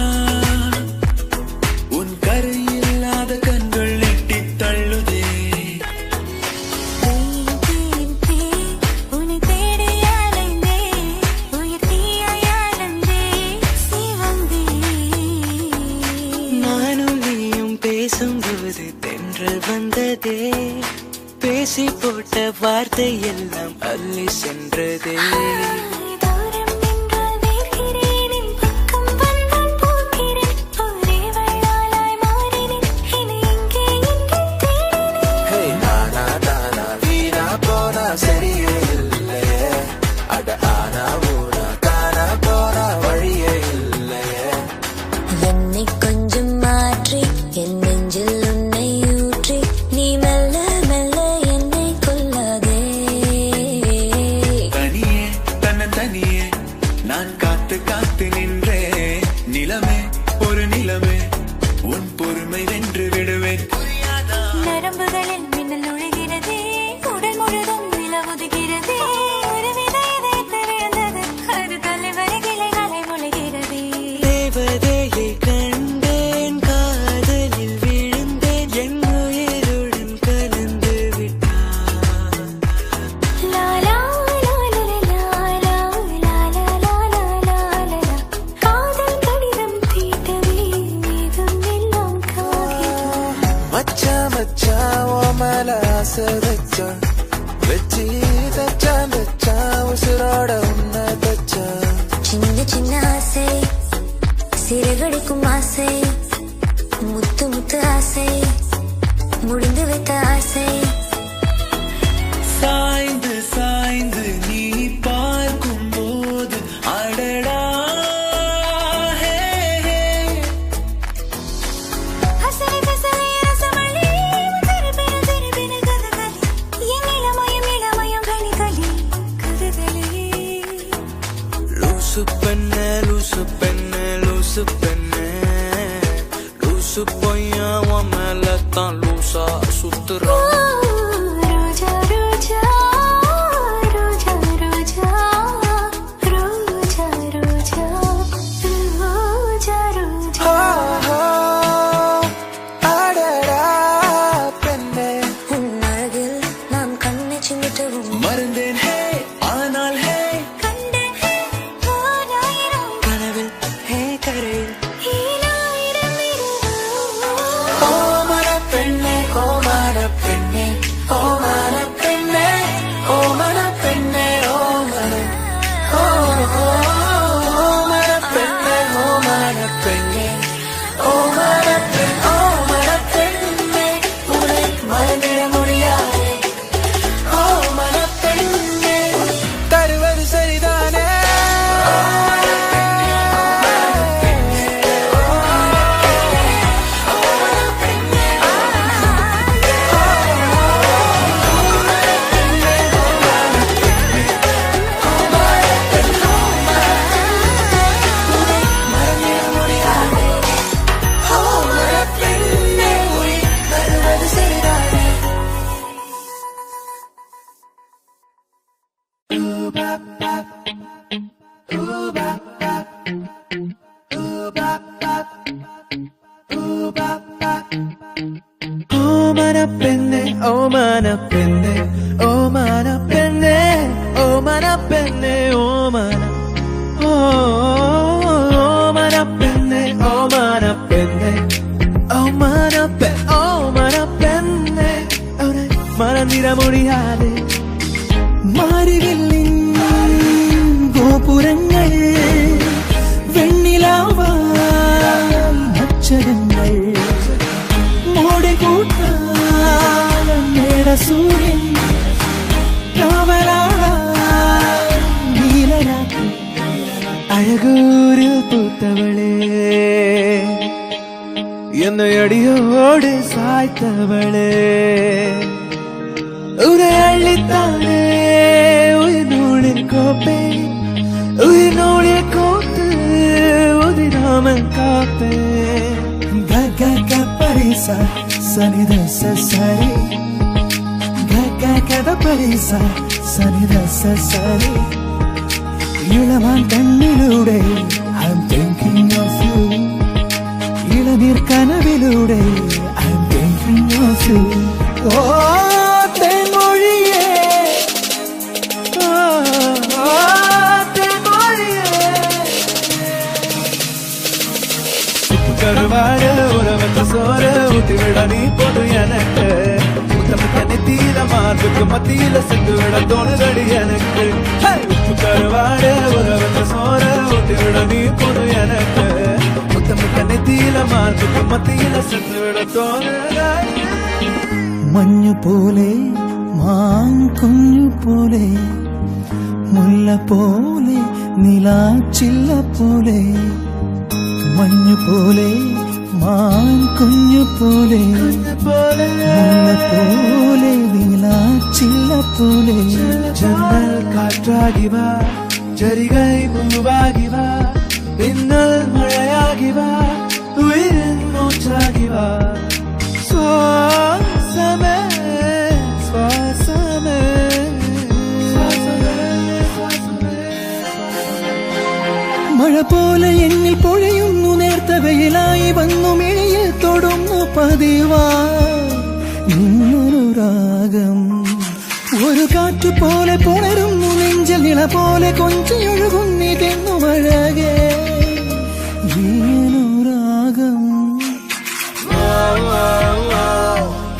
D: உன் கரையில்லாத கண்கள் எட்டி தள்ளுதே
E: வந்ததே, பேசி போட்ட வார்த்தை எல்லாம் அள்ளி சென்றதே.
A: சரியே இல்லையே, அட ஆனா ஊனா காணா போனா வழியே இல்லையே.
C: என்னை கொஞ்சம் மாற்றி என் நெஞ்சில் உன்னை ஊற்றி நீ மெல்ல மெல்ல என்னை கொல்லாதே.
D: தனியே தனியே நான் காத்து காத்து நின்றே, நிலமே ஒரு நிலமே உன் பொறுமை வென்று விடுவேன்.
C: நரம்புகளில் மின்னல் நுழைகிறதே, உடல் முழுதும் நிலவுதுகிறதே. ஒரு விதை விதைத்து விழுந்தது, அது தலைவரை கிளைகளை முளைகிறதே.
E: தேவதையை கண்டேன், காதலில் விழுந்தேன், என் உயிருடன் கலந்து விட்டான்.
C: லா லா லா லா லா லா லா லா லா லா. காதல் கடிதம் தீட்டவே மேகம் எல்லாம் காகிதம்.
A: மச்சான் மச்சான் ஓ மேல ஆசை வச்சான், வச்சி தச்சான் தச்சான் உசுரோட உன்னை தச்சான்.
C: சின்ன சின்ன ஆசை, சிறகடிக்கும் ஆசை, முத்து முத்து ஆசை, முடிந்து வைத்த ஆசை.
D: சாய்ந்து சாய்ந்து நீ பார்க்கும் போது அடடா, ஹே, ஹே.
C: அசலை கசலை ரசமழை, திருப்பின திருப்பின கதகளி, என் இளமயம் இளமயம் கனிகளி கதகளி.
E: லூசு பெண்ணே லூசு பெண்ணே லூசு பெண்ணே, லூசு பையன் உன் மேலத்தான் லூசா சுத்துறான்.
C: ரோஜா ரோஜா ரோஜா ரோஜா ரோஜா ரோஜா ரோஜா ரோஜா.
A: அடடா பெண்ணே,
C: உன் அழகில் நான் கண்ணை சிமிட்டவும்
D: மறந்தேன் ஹே, ஆனால் ஹே,
C: கண்டேன் ஓராயிரம்
E: கனவில் ஹே கரையில்
C: ஈராயிரம் இரவு.
A: ஓ மனப்பெண்ணே ஓ மனப்பெண்ணே ஓ மனப்பெண்ணே ஓ மனப்பெண்ணே ஓ மன ஓ மனப்பெண்ணே ஓ மனப்பெண்ணே ஓ மனப்பெண் ஓ மனப்பெண்ணே, உன்னை மறந்திட முடியாதே. ஓ மனப்பெண்ணே, தருவது சரிதானே. ஓ மனப்பெண்ணே, தருவது சரிதானே.
D: ஓ மனப்பெண்ணே ஓ மனப்பெண்ணே ஓ மனப்பெண்ணே ஓ மனப்பெண்ணே ஓ மன ஓ மனப்பெண்ணே ஓ மனப்பெண்ணே ஓ மனப்பெ ஓ மனப்பெண்ணே, அவனை மறந்திட முடியாது. மாறிவில்லின் கோபுரங்கள் வெண்ணிலாவால் நட்சரங்கள், மோடி கூட்டால் மேட சூரியன், காவலாளா நீலராத்து அழகூரில் பூத்தவளே, என்னை அடியோடு சாய்த்தவளே, உரை அள்ளித்தானே உயிர் நூலில் கோப்பே, உயிர் நூலில் கோத்து உதிராமல் காப்பே. க பரிசா சனித சரி, க பரிசா சனித சரி, இளமான் கண்ணிலூடே I'm thinking of you, இளநீர் கனவிலூடே I'm thinking of you. ஓ தென்மொழியே, ஓ தென்மொழியே, கருவாடு உறவற்ற சோறு ஊட்டி விட நீ போது எனக்கு முத்தமிக்க நெத்தியில மார்புக்கு மத்தியில சென்று விட தோணுதடி எனக்கு உப்பு கருவாடு உறவத்த சோற ஊட்டி விட நீ போது எனக்கு முத்தமிக்க நெத்தியில மார்புக்கு மத்தியில சென்று விட தோணுதடி
F: മഞ്ഞു പോലെ മാങ്കുഞ്ഞു പോലെ മുല്ല പോലെ നിലാച്ചില്ല പോലെ മഞ്ഞു പോലെ മാങ്കുഞ്ഞു പോലെ മുല്ല പോലെ നിലാച്ചില്ല പോലെ
D: ജന്നൽ കാറ്റാകി വാ ചരികൈ പൂവാകി വാ പിന്നൽ മഴയാകി വാ ഉയരൻ മൂച്ചാകി വാ ശ്വാസമേ ശ്വാസമേ
F: മഴ പോലെ എന്നിൽ പൊഴിയുന്നു നേർത്ത വെയിലായി വന്നു മിഴിയിൽ തൊടുന്നു പതിവാ ഇന്നൊരു രാഗം ഒരു കാറ്റു പോലെ പുണരുന്നു നെഞ്ചിൽ നിള പോലെ കൊഞ്ചിയൊഴുകുന്നിതെന്നു മഴകേ ഈയൊരു രാഗം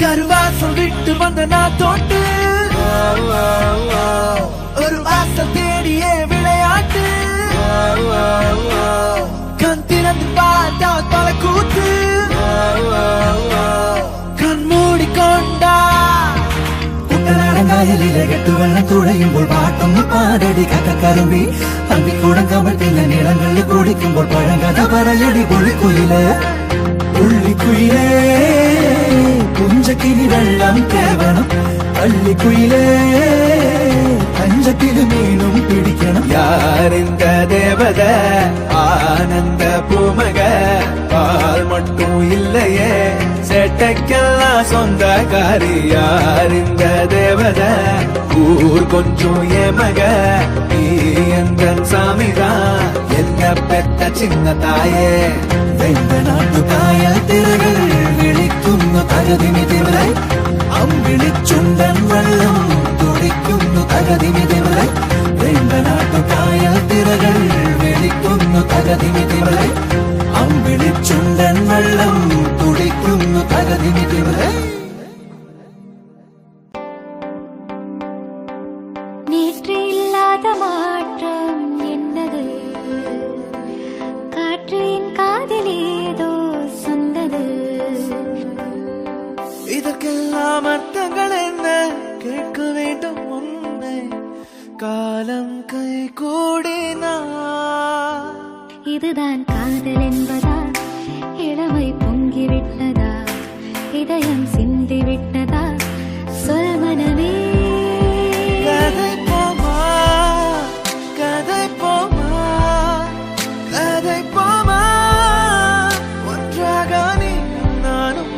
D: കരുവാസം വിട്ടു വന്ന നാത്തോട്ട് ഒരു വാസം തേടിയേ വിളയാട്ട് കൺതിരന്ന് പാട്ടാ തലക്കൂത്ത് കൺമൂടിക്കൊണ്ട
F: കുട്ടനാടങ്കായലിലെ കെട്ടുവെള്ളം തുഴയുമ്പോൾ പാട്ടൊന്ന് പാടടി കക്കറുമ്പി അന്തിക്കൂടം കമഴ്ത്തില്ല നിളങ്ങളിൽ കുടിക്കുമ്പോൾ പഴങ്കഥ പറയടി പുള്ളിക്കുയില് പുള്ളിക്കുയിലേ പുഞ്ചക്കിനി വെള്ളം കേവണം പള്ളിക്കുയിലേ പഞ്ചക്കില് മീനും പിടിക്കണം
D: யாரிந்த தேவத ஆனந்த பூமக பால் மட்டும் இல்லையே சேட்டைக்கெல்லாம் சொந்தக்காரி யாரிந்த தேவத ஊர் கொஞ்சம் ஏமக நீ எந்த சாமிதான் என்ன பெத்த சின்ன தாயே
F: വെണ്ട നാട്ടുകായൽ തിരകൾ വിളിക്കുന്നു തകതിമി തിമിരായി അമ്പിളിച്ചുണ്ടൻ വെള്ളം തുടിക്കുന്നു തകതിമി തിമിരായി വെണ്ട നാട്ടുകായൽ തിരകൾ വിളിക്കുന്നു തകതിമി തിമിരായി അമ്പിളിച്ചുണ്ടൻ വെള്ളം തുടിക്കുന്നു തകതിമി തിമിരായി
C: நேற்று இல்லாத மாற்றம் என்னது காற்றின் காதில் ஏதோ சொன்னது
D: இதற்கெல்லாம் அர்த்தங்கள் என்ன கேட்க வேண்டும் உன்னை காலம் கை கூடினா
C: இதுதான் காதல் என்பதா இளமை பொங்கிவிட்டதா இதயம் சிந்திவிட்டதா சொல் மனமே
D: கதை போமா கதை போமா கதை போமா ஒன்றாக நீ நானும்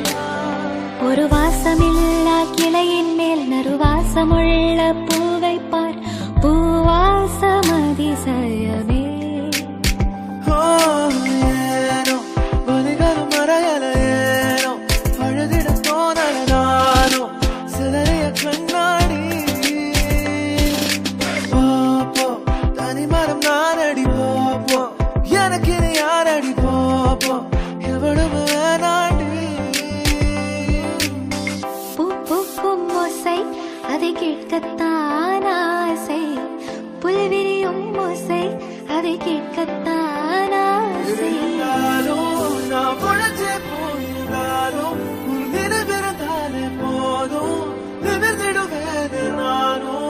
C: ஒரு வாசமில்லா கிளையின் மேல் நறுவாசமுள்ள பூவை பார் பூவாசம் அதிசயமே
D: ஏனோ ஒலிகளும் மறையல ஏனோ அழுதிட தோணல நானோ சிலரைய கண்ணாடி போப்போ தனிமரம் நானடி போப்போ எனக்கு இனி யாரடி போப்போ எவ்வளவு வேணாண்டி
C: பூ பூக்கும் ஓசை அதை கேட்கத்தான் ஆசை புல்விரியும் ஓசை அதை கேட்கத்தான் ஆசை
D: இருந்தாலும் நான் பொழைச்சே போயிருந்தாலும் உன் நினைவிருந்தாலே போதும் நிமிர்ந்திடுவேது நானும்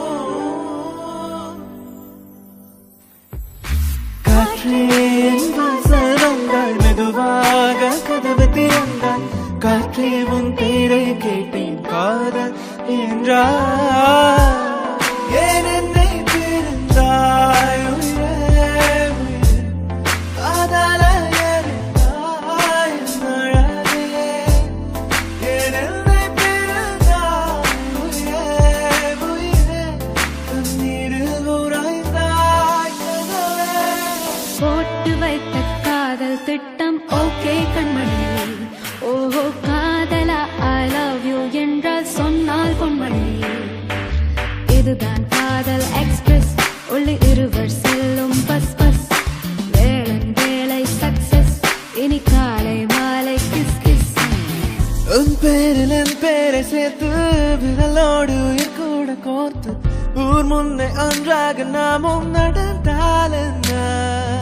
D: காற்றே என் வாசல் வந்தாள் மெதுவாக கதவு திறந்தாள் காற்றே உன் பேரை கேட்டேன் காதல் என்றார் ஏன் என்னை பிரிந்தாய் உயிரே உயிரே காதல எரிந்தாய் மழலையே ஏன் என்னை பிரிந்தாய் உயிரே உயிரே கண்ணீரில் உறைந்தாய் கதவே
C: போட்டு வைத்த காதல் திட்டம் ஓகே கண்மணி ஓஹோ காதலா ஐ லவ் யூ என்றால் சொன்னால் பொன்மணி இதுதான் காதல்
D: பேரில் என் பேரை சேர்த்து விரலோடு உயிர் கூட கோர்த்து ஊர் முன்னே ஒன்றாக நாமும் நடந்தால் என்ன?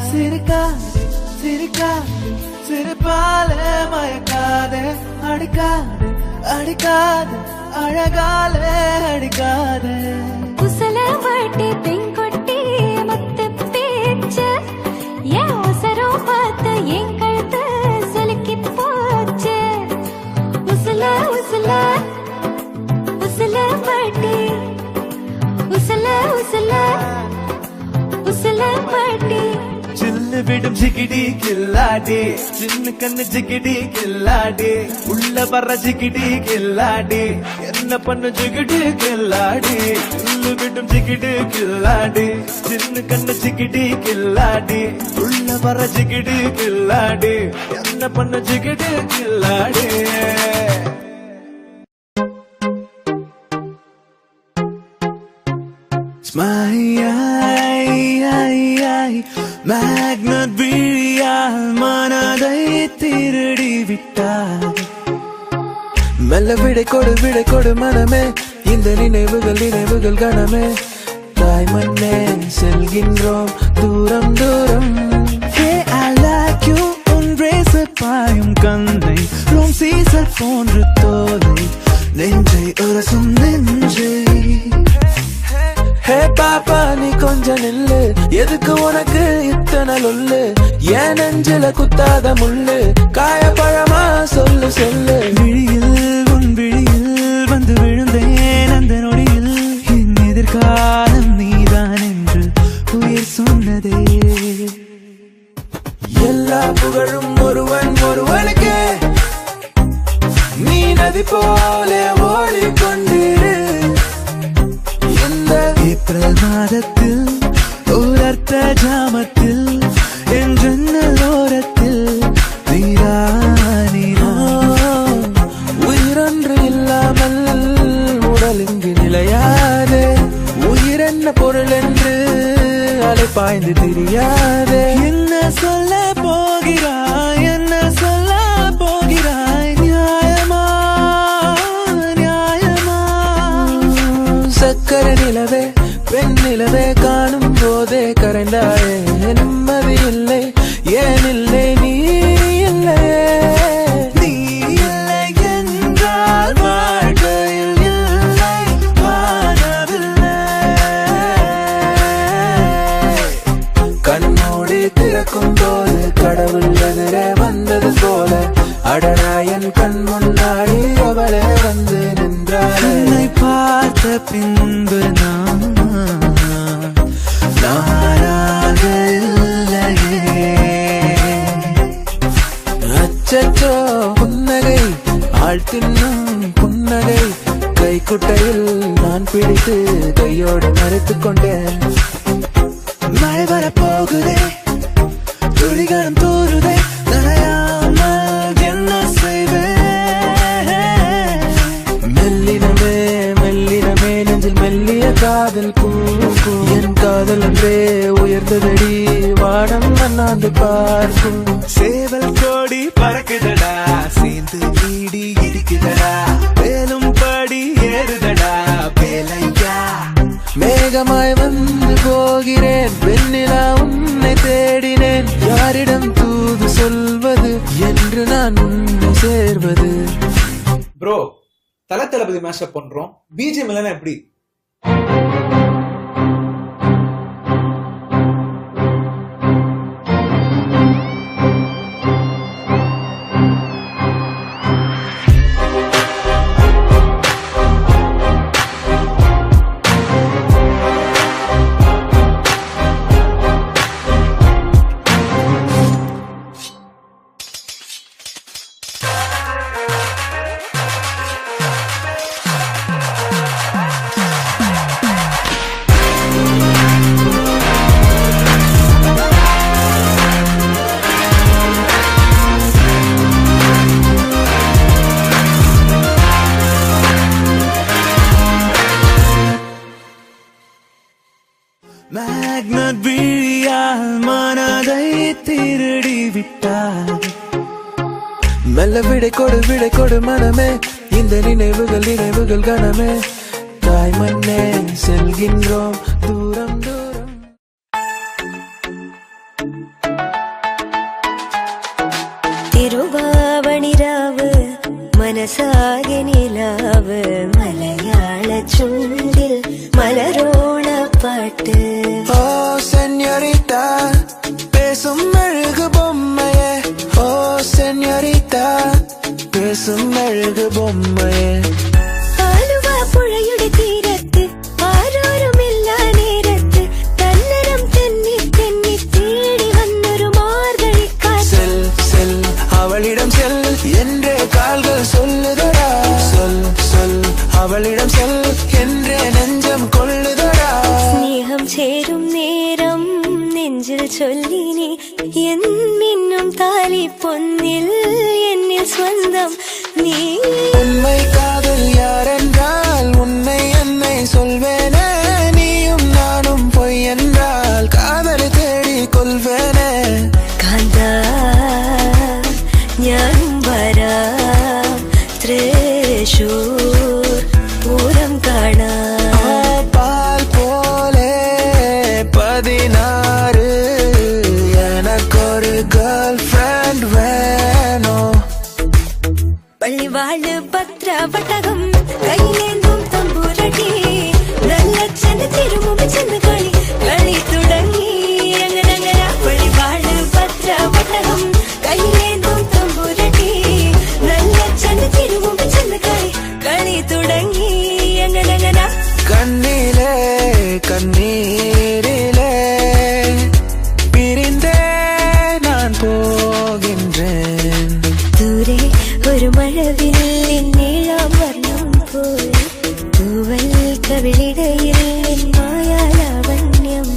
D: சிரிக்காதே சிரிக்காதே சிரிப்பாலே மயக்காதே அடிக்காதே அடிக்காதே அழகாலே அடிக்காதே
C: குசல வாட்டி பெண்கொட்டி மத்த பேச்சு ஏன் அவசரம் பார்த்து என் கழுத்து சொலுக்கி போச்சு உசல உசல உசல வாட்டி உசல உசல உசல வாட்டி
D: சில்லு விடும் ஜிகிடி கில்லாடி சின்ன கண்ணு ஜிகிடி கில்லாடி உள்ள வர்ற ஜிகிடி கில்லாடி என்ன பண்ண ஜிகிடி கில்லாடி சில்லு விடும் ஜிகிடி கில்லாடி சின்ன கண்ணு ஜிகிடி கில்லாடி உள்ள வர்ற ஜிகிடி கில்லாடி என்ன பண்ண ஜிகிடி கில்லாடி மேக்னட் விழியால் மனதை திருடி விட்டார்
A: மெல்ல விடை கொடு மனமே இந்த நினைவுகள் கணமே தாய் மண்ணே செல்கின்றோம் தூரம் தூரம்
D: Hey, I like you உன் ரேசர் பாயும் கண்ணை ரோம் சீசர் போன்று தோலை நெஞ்சை உரசும் நெஞ்சை
A: ஹே பாப்பா நீ கொஞ்சம் நில்லு எதுக்கு உனக்கு இத்தனை லொல்லு ஏன் நெஞ்சில குத்தாத முள்ளு காயப்பழமா சொல்லு சொல்லு
D: விழியில் உன் விழியில் வந்து விழுந்தேன் அந்த நொடியில் என் எதிர்காலம் நீதான் என்று உயிர் சொன்னதே
A: எல்லா புகழும் ஒருவனுக்கு நீ நதி போல ஓடிக்கொண்டிரு இந்த
D: ஏப்ரல் மாதத்தில் உலர்த்த ஜாமத்தில் என் ஜன்னல் ஓரத்தில் நீரா நீரா
A: உயிரொன்று இல்லாமல் உடல் இங்கு நிலையாதே உயிர் என்ன பொருள் என்று அலைப்பாய்ந்து தெரியாதே
D: என்ன சொல்ல போகிறாய் என்ன சொல்ல போகிறாய் நியாயமா நியாயமா
A: சக்கரை நிலவே பெண் நிலவே காணும் போதே கரைந்தாயே நிம்மதி இல்லை ஏன் இல்லை நீ இல்லையே
D: நீ இல்லை என்றால் வாழ்க்கையில் இல்லை வாழவில்லை
A: கண்ணோடி திறக்கும் போது கடவுள் எதிரே வந்தது போல அடராயன் கண் முன்னாடி அவளே வந்து நின்றாள்
D: என்னை பார்த்த பின்பு நானாக இல்லையே
A: அச்சச்சோ புன்னகை ஆள் தின்னும் புன்னகை கைக்குட்டையில் நான் பிடித்து கையோடு மறைத்துக் கொண்டேன்
D: மழை வரப்போகுதே துளிகளும் தூருதே நனையாமல் என்ன செய்வேன்
A: மெல்லினமே மெல்லினமே நெஞ்சில் மெல்லிய காதல் பூக்கும் என் காதல் ஒன்றே உயர்ந்ததடி வானம் அண்ணாந்து பார்க்கும்
D: சேவல் கோடி பறக்குதடா சேர்ந்து இடி இடிக்குதடா மேலும் படி ஏறுதடா வேலையா
A: மேகமாய் வந்து போகிறேன் வெண்ணிலா உன்னை தேடினேன் யாரிடம் தூது சொல்வது என்று நான் உன்னை சேர்வது
G: ப்ரோ தல தளபதி மேஷப் பண்றோம் பிஜிஎம் இல்லைன்னா எப்படி
A: சொல்ல விடை கொடு மனமே இந்த நினைவுகள் கணமே தாய் மண்ணே செல்கின்றோம் தூரம்
C: തിരുവാവണിരാവ് മനസാകെ നിലാവ് മലയാള ചുണ്ടിൽ മലരോണ പാട്ട്
A: ഓ സെഞ്ഞോരിറ്റ பேசும் அழகு பொம்மையே ஓ செഞ്ഞോரிറ്റ பேசும் அழகு பொம்மையே
C: ആലുവ പുഴയുടെ തീരത്ത് ആരോരുമില്ല നേരത്ത് തന്നരം തെന്നി തെന്നി തേടി വന്നൊരു മാർഗഴിക്കാറ്റ്
A: செல் அவளிடம் செல் என்றே கால்கள் சொல்லுதடா சொல் அவளிடம் செல் என்றே நெஞ்சம் கொள்ளுதடா
C: സ്നേഹം ചേരും നേരം നെഞ്ചിൽ ചൊല്ലിനി എന്നിന്നും താലി പൊന്നിൽ എന്നിൽ സ്വന്തം നീ
A: உண்மை காதல் யாரென்றால் உன்னை என்னை சொல்வேனே நீயும் நானும் பொய் என்றால் காதல் தேடி கொள்வேனே
C: കാന്താ ഞാനും വരാം തൃശൂർ പൂരം കാണാം
A: பால் போலே 16 எனக்கொரு கேர்ள் ஃப்ரெண்ட் வேணும்
C: പള്ളിവാള് ഭദ്രവട്ടകം കയ്യിലേന്തും തമ്പൂരടി നല്ല ചെന്ന് തിരുമുമ്പ് ചെന്ന് കളി തുടങ്ങി അങ്ങനെ പള്ളിവാള് ഭദ്രവട്ടകം കയ്യിലേന്തും തമ്പൂരടി നല്ല ചെന്ന് തിരുമുമ്പ് ചെന്ന് കളി തുടങ്ങി അങ്ങനെ
A: கண்ணீரிலே பிரிந்தே நான் போகின்றேன்
C: ദൂരെ ഒരു മഴവില്ലിൻ നീളം വർണ്ണം പോൽ തൂവൽ കവിളിടയിൽ മായാലാവണ്യം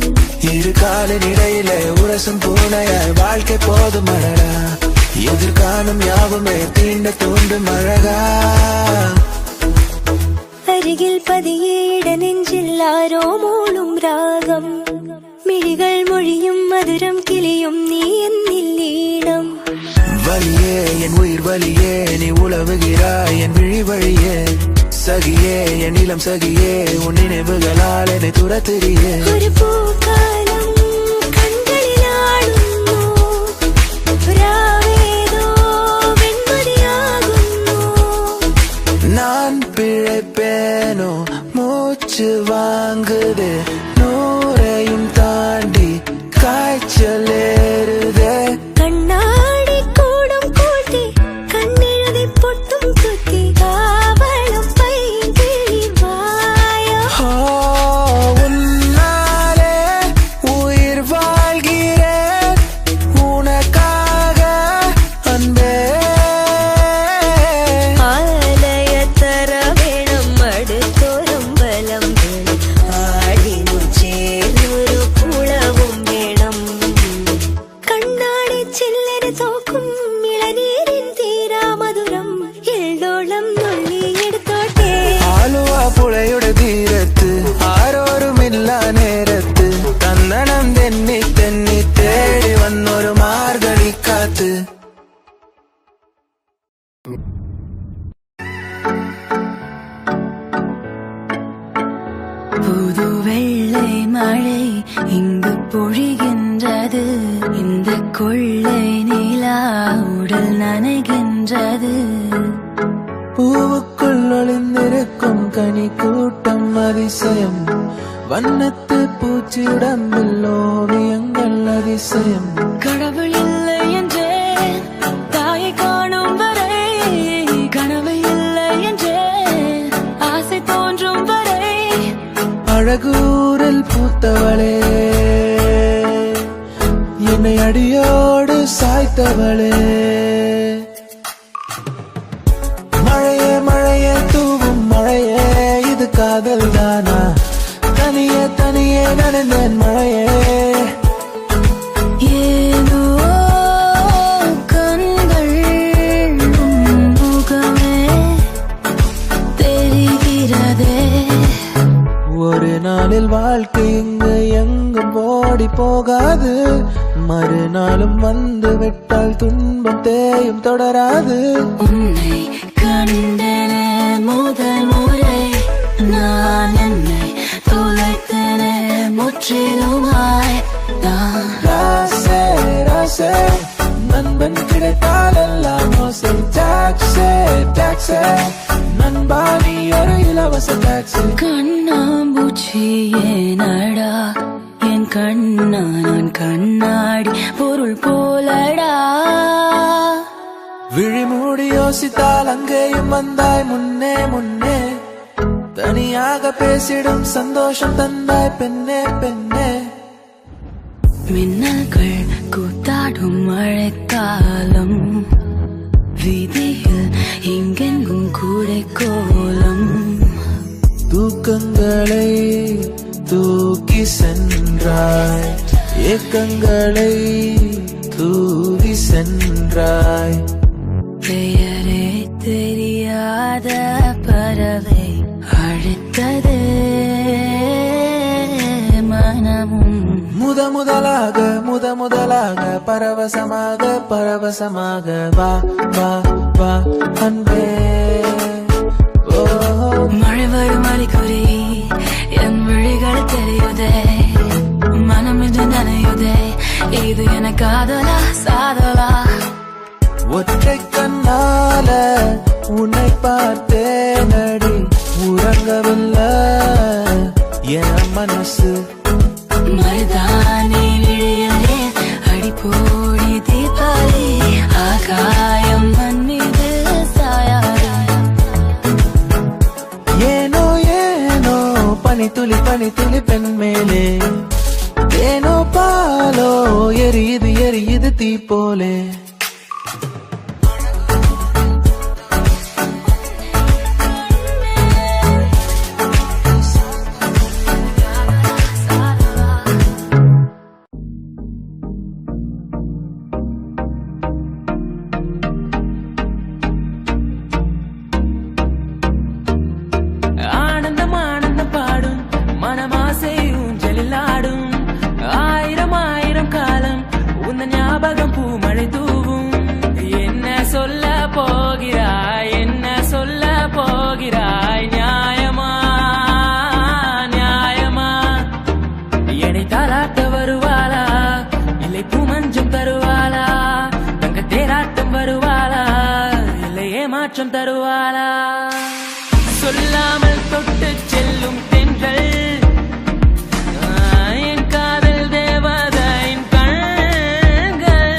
A: இரு காலின் இடையிலே உரசும் பூனையாய் வாழ்க்கை போதும் அழகா எதிர்காணும் யாவுமே தீண்ட தூண்டும் அழகா
C: അരികിൽ പതിയെ ഇടനെഞ്ചിൽ ആരോ മൂളും രാഗം മിഴികൾ മൊഴിയും മധുരം കിളിയും നീ എന്നിൽ ഈണം
A: வலியே என் உயிர் வலியே நீ உலவுகிறாய் என் விழி வழியே சகியே என் இளம் சகியே உன் நினைவுகளால் என்னை துரத்துறியே
C: ഒരു പൂക്കാലം കൺകളിലാടുന്നു രാവേതോ വെൺമതിയാകുന്നു
A: நான் பிழைப்பேனோ மூச்சு வாங்குது நூறையும் தாண்டி காய்ச்சல் ஏறுதே
C: കണ്ണാടി കൂടും കൂട്ടി കണ്ണെഴുതി പൊട്ടും കുത്തി കാവളം പൈകിളി വായോ
A: உன்னாலே உயிர் வாழ்கிறேன் உனக்காக அன்பே
C: ആലയത്തറ വേണം അടുത്തോരം ബലം വേണം ആടിനു ചേർന്നൊരു കുളവും വേണം കണ്ണാടി ചില്ലര തോക്കും ഇളനീരിൻ തീരാ മധുരം എള്ളോളം നുള്ളിയെടുത്തോട്ടെ
A: ആലുവ പുഴയുടെ തീരത്ത് ആരോരുമില്ല നേരത്ത് തന്നണം തെന്നി തെന്നി തേടി വന്നൊരു മാർഗഴിക്കാത്ത്
H: புது வெள்ளை மழை இங்கு பொழிகின்றது இந்த கொள்ளை நிலா உடல் நனைகின்றது
A: பூவுக்குள் ஒளிந்திருக்கும் கனி கூட்டம் அதிசயம் வண்ணத்து பூச்சி உடம்பில் ஓவியங்கள் அதிசயம்
H: கடவுள் இல்லை என்றேன் தாயை காணும் வரை கனவு இல்லை என்றேன் ஆசை தோன்றும் வரை
A: அழகூரில் பூத்தவளே என்னை அடியோடு சாய்த்தவளே மழையே மழையே தூவும் மழையே இது காதல் தானா தனியே தனியே நனைந்தேன் மழையே
H: ஏதோ கண்கள் உன் முகமே தெரிகிறதே
A: ஒரு நாளில் வாழ்க்கை இங்கு எங்கும் ஓடி ஓடி போகாது. மறுநாளும் வந்து விட்டால் துன்பம் தேயும் தொடராது.
H: உன்னை கண்டன முதல் முறை நான் என்னை தொலைத்தனே முற்றிலுமாய்.
A: ராசே ராசே நண்பன் கிடைத்தால் எல்லாம் மோசை. டாக்ஸே டாக்ஸே நண்பா நீ ஒரு இலவச டாக்ஸி.
H: கண்ணாம்பூச்சி ஏனடா என் கண்ணா நான் கண்ணாடி பொருள் போலடா.
A: விழிமூடி யோசித்தால் அங்கேயும் வந்தாய் முன்னே முன்னே. தனியாக பேசிடும் சந்தோஷம் தந்தாய் பெண்ணே பெண்ணே.
H: மின்னல்கள் கூத்தாடும் மழைக்காலம். வீதியில் எங்கெங்கும் கூடை கோலம்.
A: தூக்கங்களை தூக்கி சென்றாய். ஏக்கங்களை தூவி சென்றாய்.
H: பெயரே தெரியாத பறவை அழைத்தது மனமும்.
A: முதலாக பரவசமாக பரவசமாக வா வா வா அன்பே.
H: மழை வரும் அறிகுறி என் விழிகள் தெரியுதே. மனம் இது நனையுதே. இது என காதலா சாதலா.
A: ஒற்றை கண்ணால உன்னை பார்த்தேன் அடி. உறங்கவில்லை என் மனசு.
H: மருதானி விழியிலே அடிப்போடி தீபாவளி. ஆகாயம் மண்மீது சாயாது.
A: ஏனோ ஏனோ பனித்துளி பனித்துளி பெண் மேலே. ஏனோ பாலோ எரியுது எரியுது தீ போலே.
E: தருவாளா சொல்லாமல் தொட்டு செல்லும் தென்றல் என் காதல் தேவதையின் கண்கள்.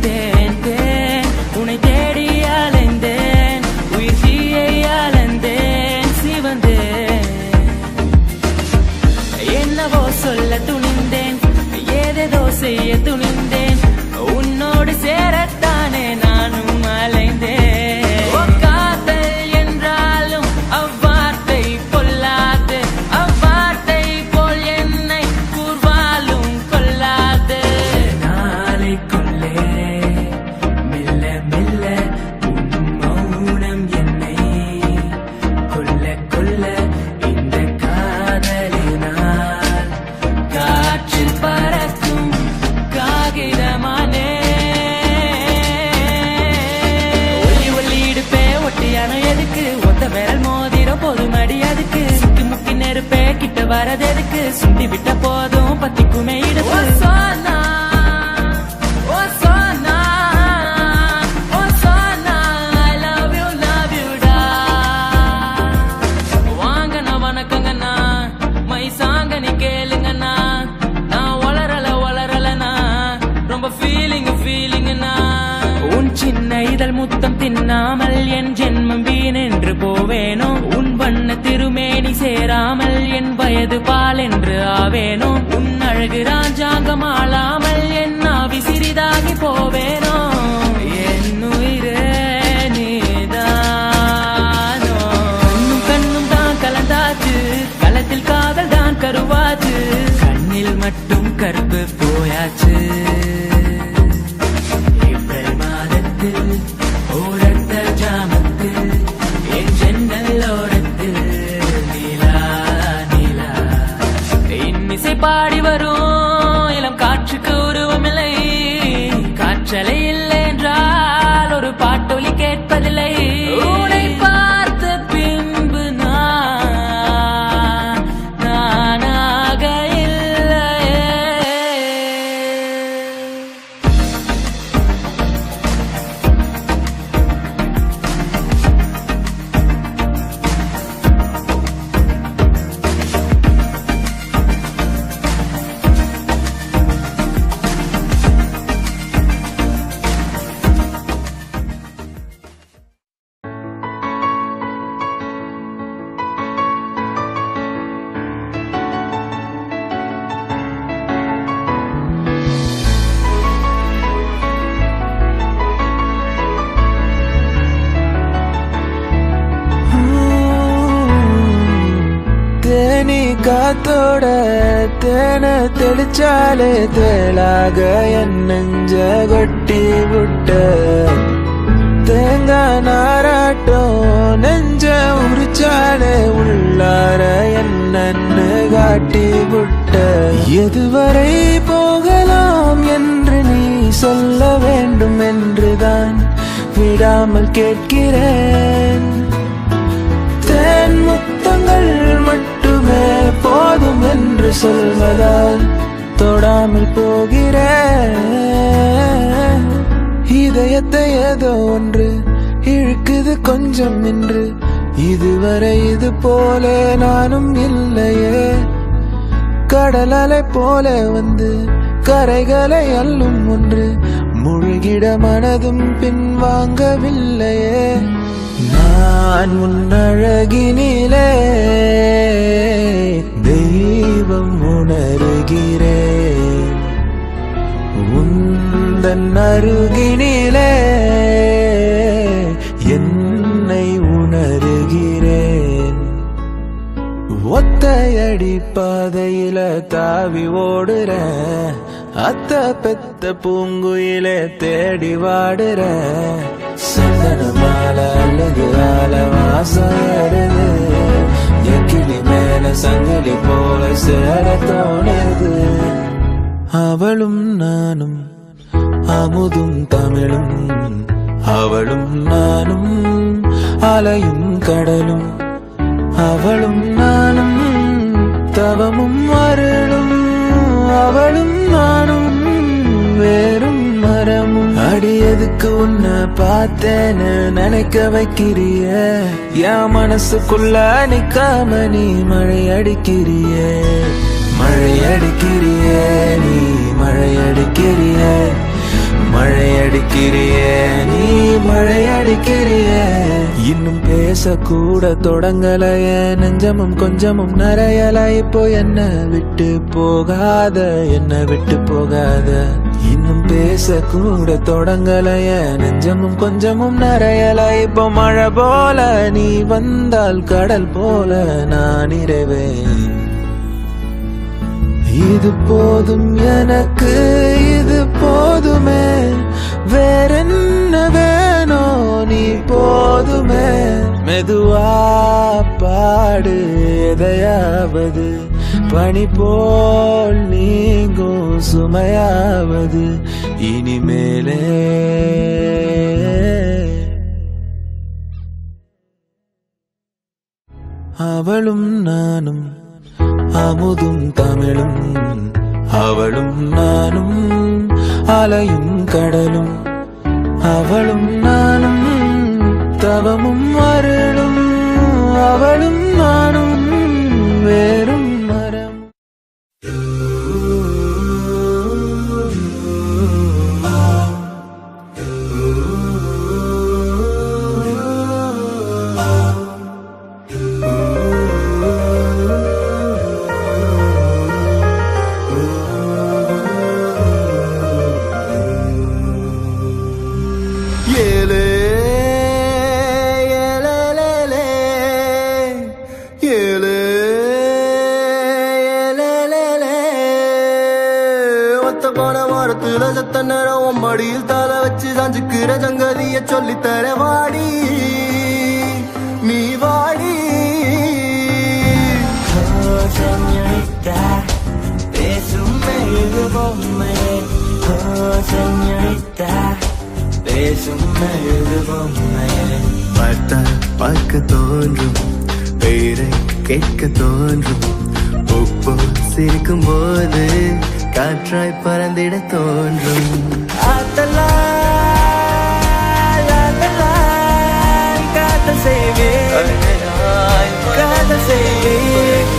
E: தேன் தேன் உன்னை தேடி அலைந்தேன். உயிர் தீயை அலைந்தேன் சிவந்தேன். என்னவோ சொல்ல துணிந்தேன். ஏதேதோ செய்ய துணிந்தேன். உன்னோடு சேரத்தானே நானும் அலைந்தேன். வரதெதுக்கு சுண்டி விட்ட போதும் பத்திக்குமே இடுப்பு. வாங்கண்ணா வணக்கங்கண்ணா மை சாங்க நீ கேளுங்கண்ணா. நான் வளரலண்ணா ரொம்ப ஃபீலிங்ண்ணா. உன் சின்ன இதழ் முத்தம் தின்னாமல் என் ஜென்மம் வீணென்று போவேனோ. உன் வண்ண திருமேனி சேராமல் என் வயது பால் என்று ஆவேனோ. உன் அழகு ராஜாங்கம் ஆளாமல் என் ஆவி சிறிதாகி போவேனோ. என் உயிரே நீதானோ. கண்ணும் கண்ணும் தான் கலந்தாச்சு. களத்தில் காதல் தான் கருவாச்சு. கண்ணில் மட்டும் கருப்பு போயாச்சு. ஏப்ரல் மாதத்தில் ஓரத்த ஜாமத்தில் என் ஜன்னல் ஓரத்தில் நீலா நீலா இன்னிசை பாடி வரும்
A: காத்தோட தேன தெளிச்சாலே தேளாக என் நெஞ்ச கொட்டி விட்ட தேங்காய் நாராட்டம் நெஞ்ச உரிச்சாலே உள்ளார என்னன்னு காட்டி விட்ட எதுவரை போகலாம் என்று நீ சொல்ல வேண்டும் என்றுதான் விடாமல் கேட்கிறேன் தேன் முத்தங்கள் மட்டுமே போதும் என்று சொல்வதால் தொடாமல் போகிறேன் இதயத்தை ஏதோ ஒன்று இழுக்குது கொஞ்சம் என்று இதுவரை இது போல நானும் இல்லையே கடல் அலை போல வந்து கரைகளை அள்ளும் ஒன்று முழுகிட மனதும் பின்வாங்கவில்லையே நான் உன்னழகினிலே தெய்வம் உணர்கிறேன் உந்தன் அருகினிலே என்னை உணர்கிறேன் ஒத்தையடி பாதையில தாவி ஓடுறேன் அத்த பெத்த பூங்குயிலே தேடி வாடுறேன் சந்தன மாலை அல்லது ஆல வாசம் ஏறுது என் கிளி மேல சங்கிலி போல சேர தோணுது அவளும் நானும் அமுதும் தமிழும் அவளும் நானும் அலையும் கடலும் அவளும் நானும் தவமும் அருளும் அவளும் நானும் வேறும் மரமும் அடியதுக்கு உன்னை பார்த்தேன்னு நினைக்க வைக்கிறிய என் மனசுக்குள்ள நிக்காம நீ மழை அடிக்கிறிய மழை அடிக்கிறிய நீ மழை அடிக்கிறிய மழை அடிக்கிறிய நீ மழை அடிக்கிறிய இன்னும் பேசக்கூட தொடங்கலைய நெஞ்சமும் கொஞ்சமும் நிறையல இப்போ என்ன விட்டு போகாத என்ன விட்டு போகாத இன்னும் பேசக்கூட தொடங்கலைய நெஞ்சமும் கொஞ்சமும் நிறையல இப்போ மழை போல நீ வந்தால் கடல் போல நான் நிறைவேன் இது போதும் எனக்கு இது போதுமே வேறென்ன வேணோ நீ போதுமே மெதுவா பாடு எதையாவது பனி போல் நீங்கும் சுமையாவது இனிமேலே அவளும் நானும் அமுதும் தமிழும் அவளும் நானும் அலையும் கடலும் அவளும் நானும் தவமும் அருளும் அவளும் நானும் வேறும் மரம் மடியில் தல வச்சு சாஞ்சுக்கிற சங்கதிய சொல்லித்தர வாடி நீ வாடி பேசும் மெழுகு பொம்மை பேசும் மெழுகு பொம்மை பார்த்தால் பார்க்க தோன்றும் பெயரை கேட்க தோன்றும் உப்பு சிரிக்கும் போது காற்றாய் பறந்திட தோன்றும் காதல் செய்வேன்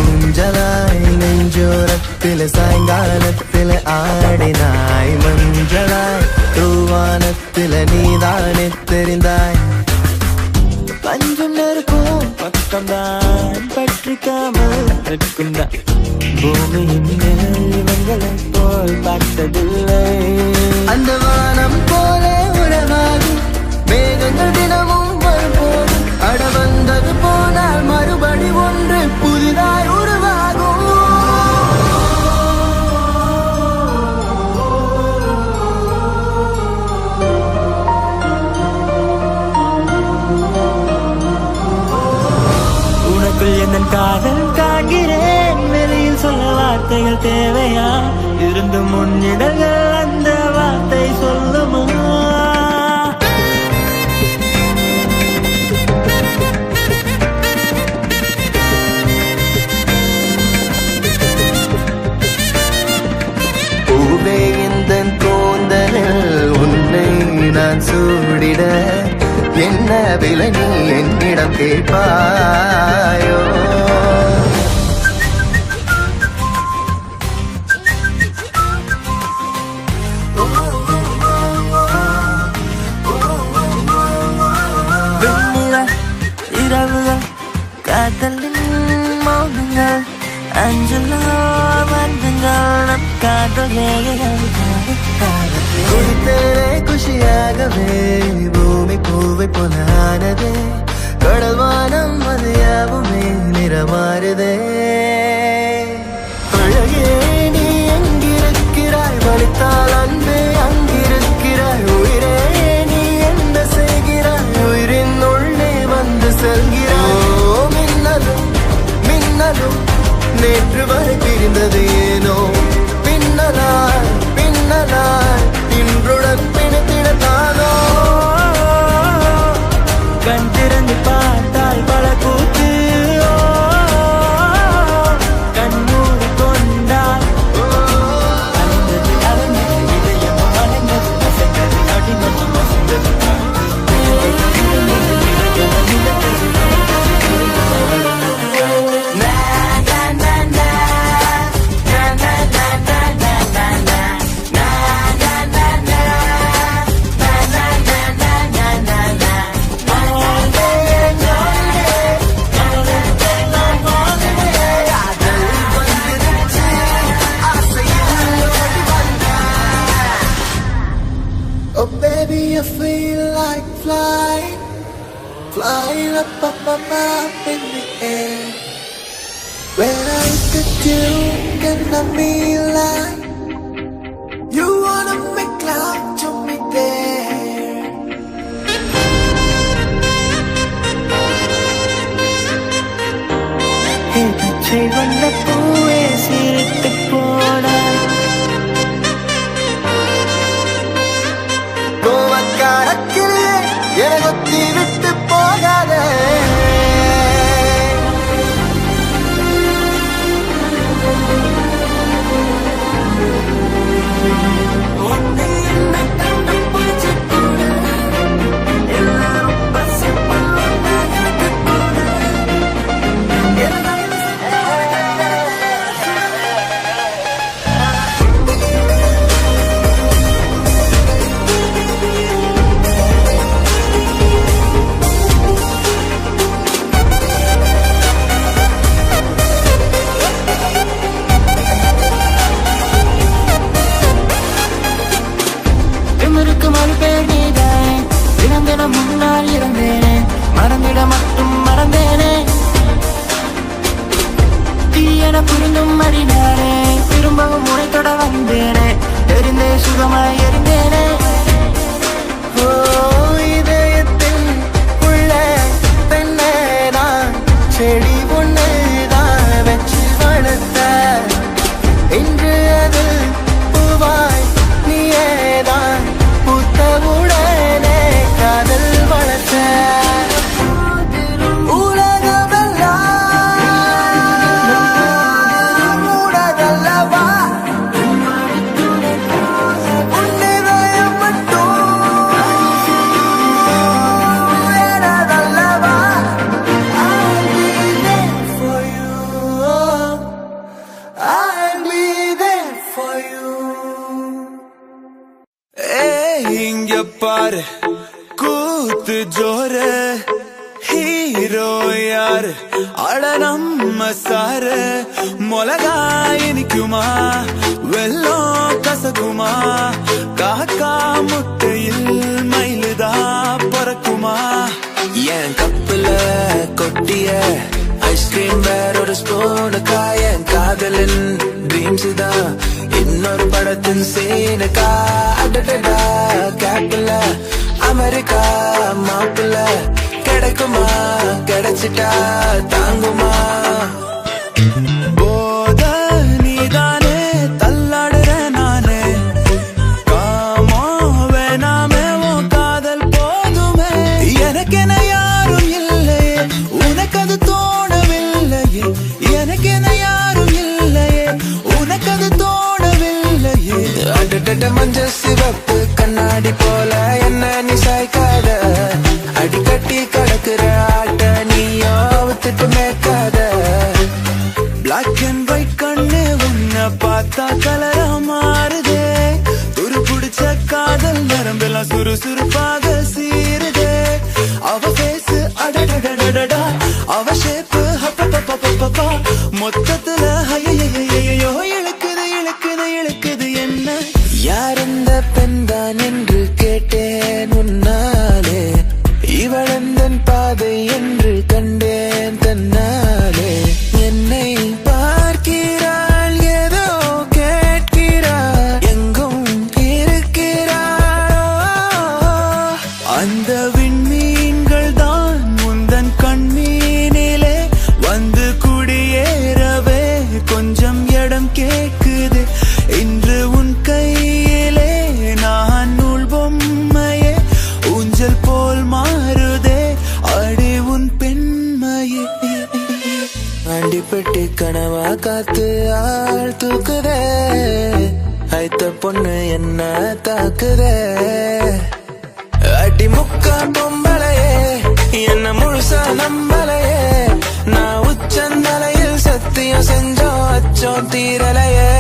A: மஞ்சளாய் நெஞ்சோரத்தில் சாயங்காலத்தில் ஆடினாய் மஞ்சளாய் தூவானத்தில் நீதானே தெரிந்தாய் பஞ்சம் நெருக்கும் பக்கம்தான் பற்றிக்காமல் நிற்குந்தான் பூமியின் மேல் இவங்களை போல் பார்த்ததில்லை அந்த வானம் போல உறவாகும் மேகங்கள் தினமும் வரும்போது அட வந்தது போனால் மறுபடி
E: காதல் காண்கிறேன் வெளியில் சொல்ல வார்த்தைகள் தேவையா இருந்து முன்னிடங்கள் அந்த வார்த்தை சொல்லுமா
F: பூவே இந்த கூந்தலில் உன்னை நான் சூடிட என்ன விலை நீ என்னிடம் கேட்பாயோ
E: இரவுகள் காதலின் மௌனங்கள் அஞ்சலோ வந்தங்கள் நம் காதல்
F: குடித்தேனே குஷியாகவே பூமி பூவை போலானதே கடல் வானம் அது யாவுமே நிறமாறுதே அழகே நீ எங்கிருக்கிறாய் வலித்தால் அன்பே அங்கிருக்கிறாய் உயிரே நீ என்ன செய்கிறாய் உயிரின் உள்ளே வந்து செல்கிறாய் மின்னலும் மின்னலும் நேற்று வரை பிரிந்தது ஏனோ பின்னலாய் பின்னலாய் இன்றுடன் பிணைத்திடத்தானோ
E: கண் திறந்து பார்த்தால் பல கூத்து கண்ணூர் கொண்டால் அலைந்தது அலைந்தது இதயம் அலைந்தது அசைந்தது அடிமதி அசைந்தது
F: Oh baby, I feel like flying, flying up in the air. When I look at you, can I be like you wanna make love to me there?
E: பச்சை வண்ண பூவே சிரித்து போனாய்
F: கோவக்காரக்கில் எனகொத்தி விட்டு போகாதே
E: முன்னால் இருந்தேனே மறந்திட மட்டும் மறந்தேனே தீயன புரிந்தும் அறிந்தானே திரும்பவும் முனைத்தொட வந்தேனே தெரிந்தே சுகமாய் எரிந்தேனே
F: இதயத்தில் உள்ள பெண்ணே நான் செடி ஒன்றுதான் வச்சு வளர்த்த இன்று அது பூவாய் நீயேதான் புத்தவுடனே காதல் வளர்த்த உலகமெல்லாம் உலகல்லவா உன்னிதயம் மட்டும் எனதல்லவா I'll be there for you I'll be there for you
D: இங்க பாரு கூத்து ஜோரு ஹீரோ யாரு அட நம்ம சாரு மொளகா இனிக்குமா வெள்ளம் கசக்குமா காக்கா முட்டையில் மயிலுதா பறக்குமா
A: என் கப்புல கொட்டிய ஐஸ்கிரீம் வேற ஒரு ஸ்பூனுக்கா என் காதலின் ட்ரீம்ஸ் தான் இன்னொரு படத்தின் சீனுக்கா அடடா கேப்பில் அமெரிக்கா மாப்பிள்ள கிடைக்குமா கிடைச்சிட்டா தாங்குமா?
D: போத நீதானே தள்ளாடுற நானே காமோ வேணாமே உன் காதல் போதுமே. எனக்கென யாரும் இல்லையே உனக்கது தோணவில்லையே. எனக்கென யாரும் இல்லையே உனக்கது தோணவில்லையே.
A: அடடட மஞ்ச சிவப்பு கண்ணாடி போல என்ன நீ சாய்க்காத. அடிக்கட்டி கடக்குற ஆட்ட நீயோ வித்துட்டு மேக்காத.
D: Black and white கண்ணு உன்னை பார்த்தா கலரா மாறுதே. துரு புடிச்ச காதல் நரம்பெல்லாம் சுறுசுறுப்பாக சீருதே. அவ பேசு அடடடடடா அவ ஷேப்பு ஹப்பப்பப்பப்பப்பா மொத்தத்துல ஐயையோ இழுக்குது இழுக்குது இழுக்குது என்ன.
A: யார் இந்த பெண்தான் என்று கேட்டேன் உன்னாலே. இவளந்தன் பாதை என்று கண்டேன் தன்னாலே. என்னை பார்க்கிறாள் ஏதோ கேட்கிறாள் எங்கும் இருக்கிறாளோ.
D: அந்த விண்மீன்கள் தான் முந்தன் கண்மீனிலே வந்து குடியேறவே கொஞ்சம் இடம் கேக்குது. இன்று உன் கையிலே நான் நூல் பொம்மையே ஊஞ்சல் போல் மாறுதே அடி உன் பெண்மையே.
A: அண்டிப்பட்டு கனவா காத்து ஆள் தூக்குதே. ஐத்த பொண்ணு என்ன தாக்குதே. அடி முக்கா பொம்பளையே என்ன முழுசா நம்பலையே. நான் உச்சந்தலையில் சத்தியம் செஞ்சோம் அச்சோம் தீரலையே.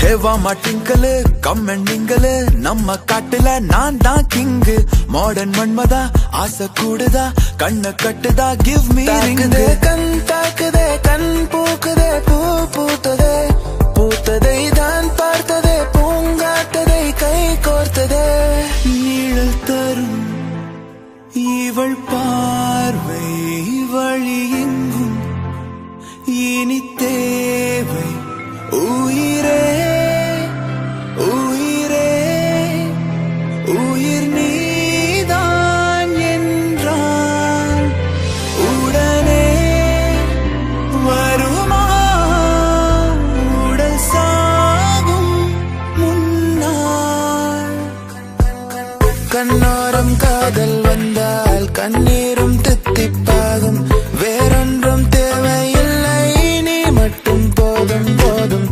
D: ஹேவா மாட்டிங்கலு கம்மெண்டிங்கலு நம்ம காட்டுல நான் தான் கிங்கு. மாடர்ன் மன்மதா ஆசை கூடுதா கண்ண கட்டுதா கிவ் மீ
A: தாக்குதே கண் தாக்குதே கண் பூக்குதே பூ பூத்ததே. பூத்ததை தான் பார்த்ததே பூங்காத்ததை கை கோர்த்ததே.
D: நீழல் தரும் இவள் பார்வை வழி எங்கும் இனி தேவை. உயிரே உயிரே உயிர் நீதான் என்றால் உடனே வருமா உடல் சாகும் முன்னால்.
A: கண்ணோரம் காதல் வந்தால் கண்ணீரும் தித்திப்பாகும். வேறொன்றும் தேவையில்லை நீ மட்டும் போதும் போதும்.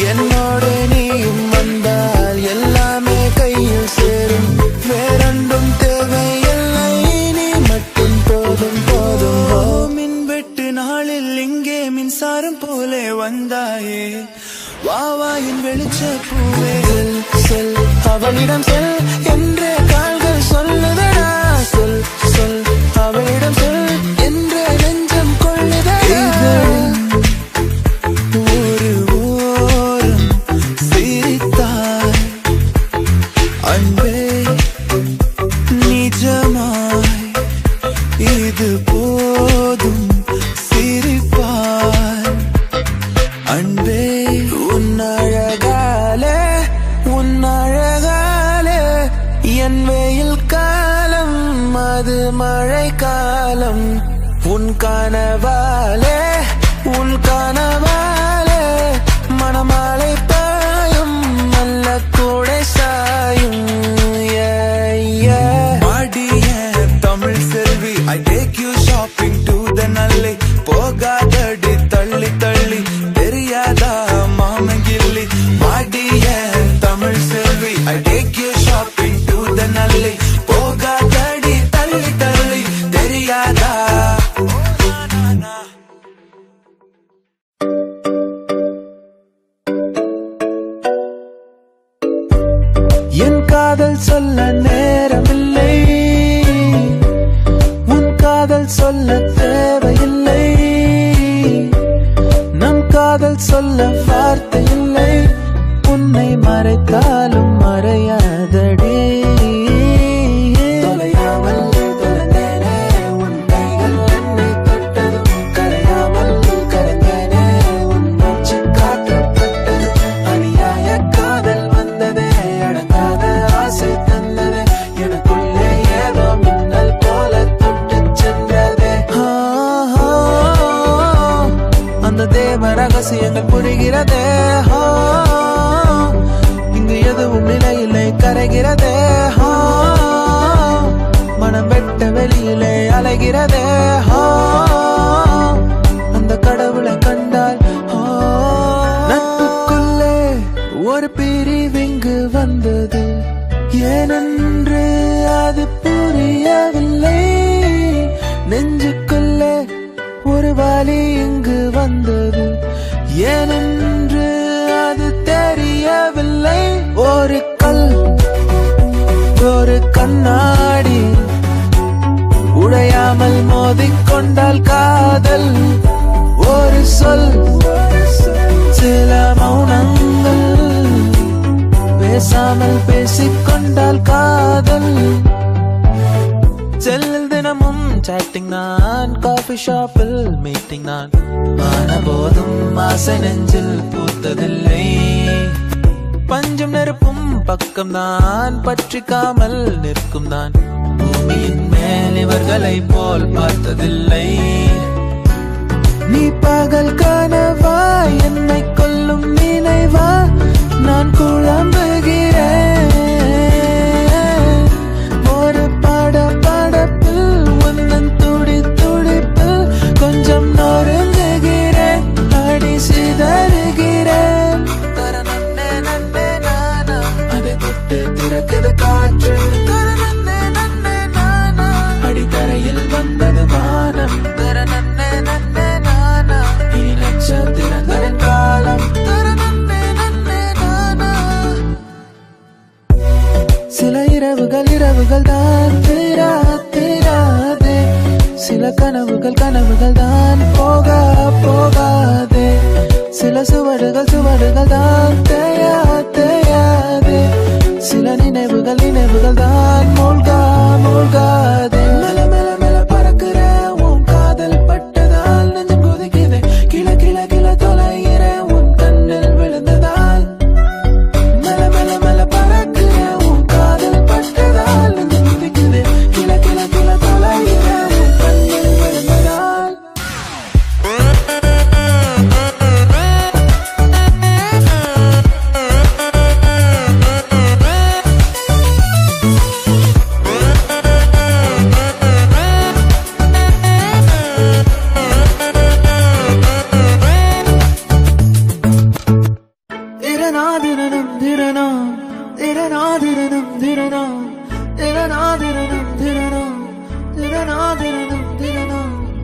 A: என்னோடு நீயும் வந்தால் எல்லாமே கையில் சேரும். வேறொன்றும் தேவையில்லை நீ மட்டும் போதும் போதும்.
D: மின் வெட்டு நாளில் இங்கே மின்சாரம் போலே வந்தாயே வாவாயின் வெளிச்ச பூவே.
A: செல் செல் அவளிடம் செல் என்றே கால்கள் சொல்லுதடா. சொல் சொல் அவளிடம் சொல் என்றே நெஞ்சம் கொள்ளுதடா.
D: ஒரு ஓரம் சிரித்தாய் அன்பே நிஜமாய் இது போதும் சிரிப்பாய் அன்பே.
A: உன்னழகாலே உன்னழகாலே என் வெயில் காலம் அது மழை காலம். உன் கனவாலே உன் கனவாலே மணமாலை பாயும் நல்ல கூடை சாயும்.
D: மாடிய தமிழ் செல்வி I take you shopping to the நல்லை. போகாதடி தள்ளி தள்ளி தெரியாதா மாமங்கில்லி. மாடிய தமிழ் செல்வி I take you shopping to the நல்லை. போகாதடி தள்ளி தள்ளி தெரியாதா.
A: வெளியிலே அலைகிறதே அந்த கடவுளை கண்டால் நட்புக்குள்ளே ஒரு பிரிவிங்கு வந்தது ஏனென்று அது புரியவில்லை நெஞ்சுக்குள்ளே ஒரு வலி இங்கு வந்தது ஏனென்று அது தெரியவில்லை ஒரு கல் ஒரு கண்ணாடி உடையாமல் மோதிக்கொண்டால் காதல் ஒரு சொல் சில மௌனங்கள் பேசாமல் பேசிக்கொண்டால் காதல் செல்லில் தினமும் சாட்டிங் நான் காஃபி ஷாப்பில் மீட்டிங் நான் ஆன போதும் ஆசை நெஞ்சில் பூத்ததில்லை பஞ்சம் நெருப்பும் பக்கம் நான் பற்றிக்காமல் நிற்கும் நான் பூமியின் மேல் இவர்களை போல் பார்த்ததில்லை நீ பகல் கனவா என்னை கொல்லும் நினைவா நான் குழம்புகிறேன் ஒரு படப்பில் உன்னன் துடி துடிப்பில் கொஞ்சம் நொறுங்குகிறேன் அடி சிதறுகிறேன் அதை தொட்டு திறக்குது காற்று அடித்தரையில் வந்தது வானம் இனி நட்சத்திரங்களின் காலம் சில இரவுகள் தான் தீராதே சில கனவுகள் தான் போகாதே சில சுவடுகள் தான் தேயாதே சில நினைவுகள் தான் மூழ்காதே மெல்ல மெல்ல மெல்ல பறக்கிற உன் காதல் பட்டதால் நெஞ்சம் கொதிக்குதே கிள தொலைகிற உன் கண்ணில் விழுந்ததால் மெல்ல மெல்ல மெல்ல பறக்கிற உன் காதல் பட்டதால் நெஞ்சம் கொதிக்குதே கிள தொலைகிற உன் கண்ணில் விழுந்ததால்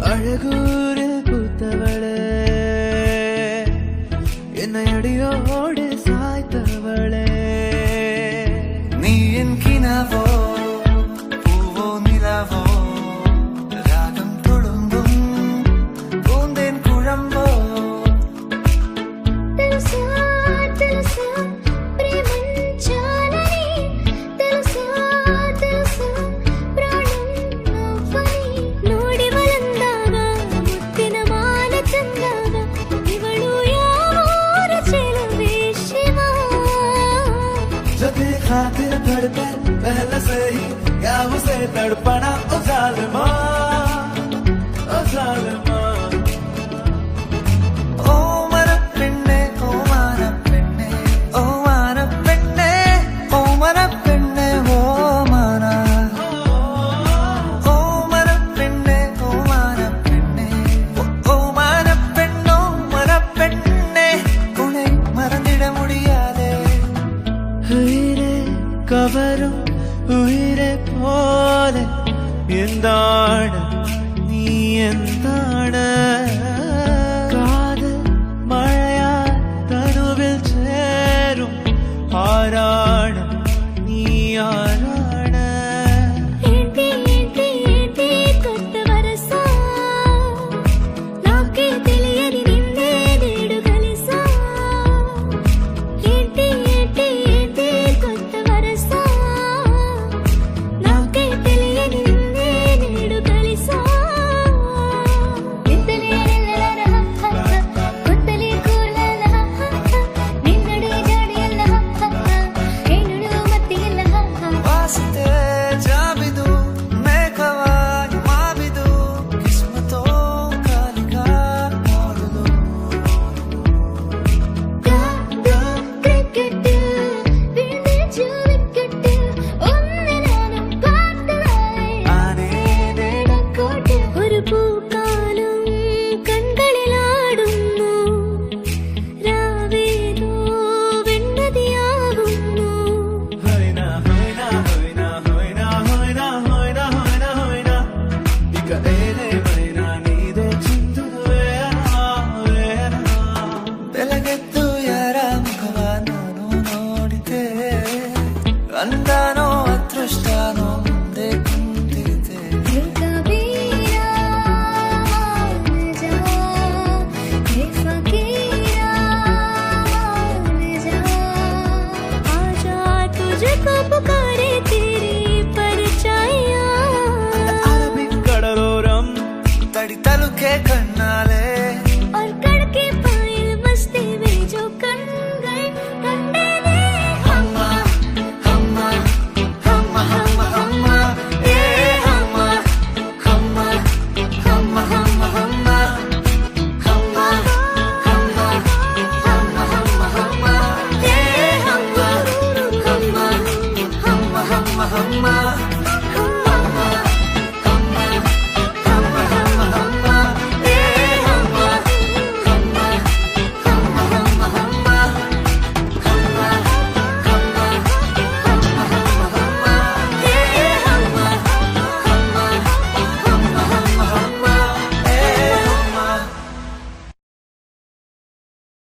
A: அழகூரில் பூத்தவளே என்னை அடியோடு சாய்த்தவளே நீ என் கினாவோ பூவோ நிலாவோ ராகம் தொழும்பும் பூந்தேன் குழம்போ खातिर धड़पे पहले से ही या उसे तड़पना ओ जालिमा ओ मरपेन्ने ओ मरपेन्ने ओ मरपेन्ने ओ मरपेन्ने ओ मरा ओ मरपेन्ने ओ मरपेन्ने ओ मरपेन्नो मरपेन्ने उन्हें मरंदिட முடியாதே கவரும் உயிரை போல எந்தாட நீ எந்தாட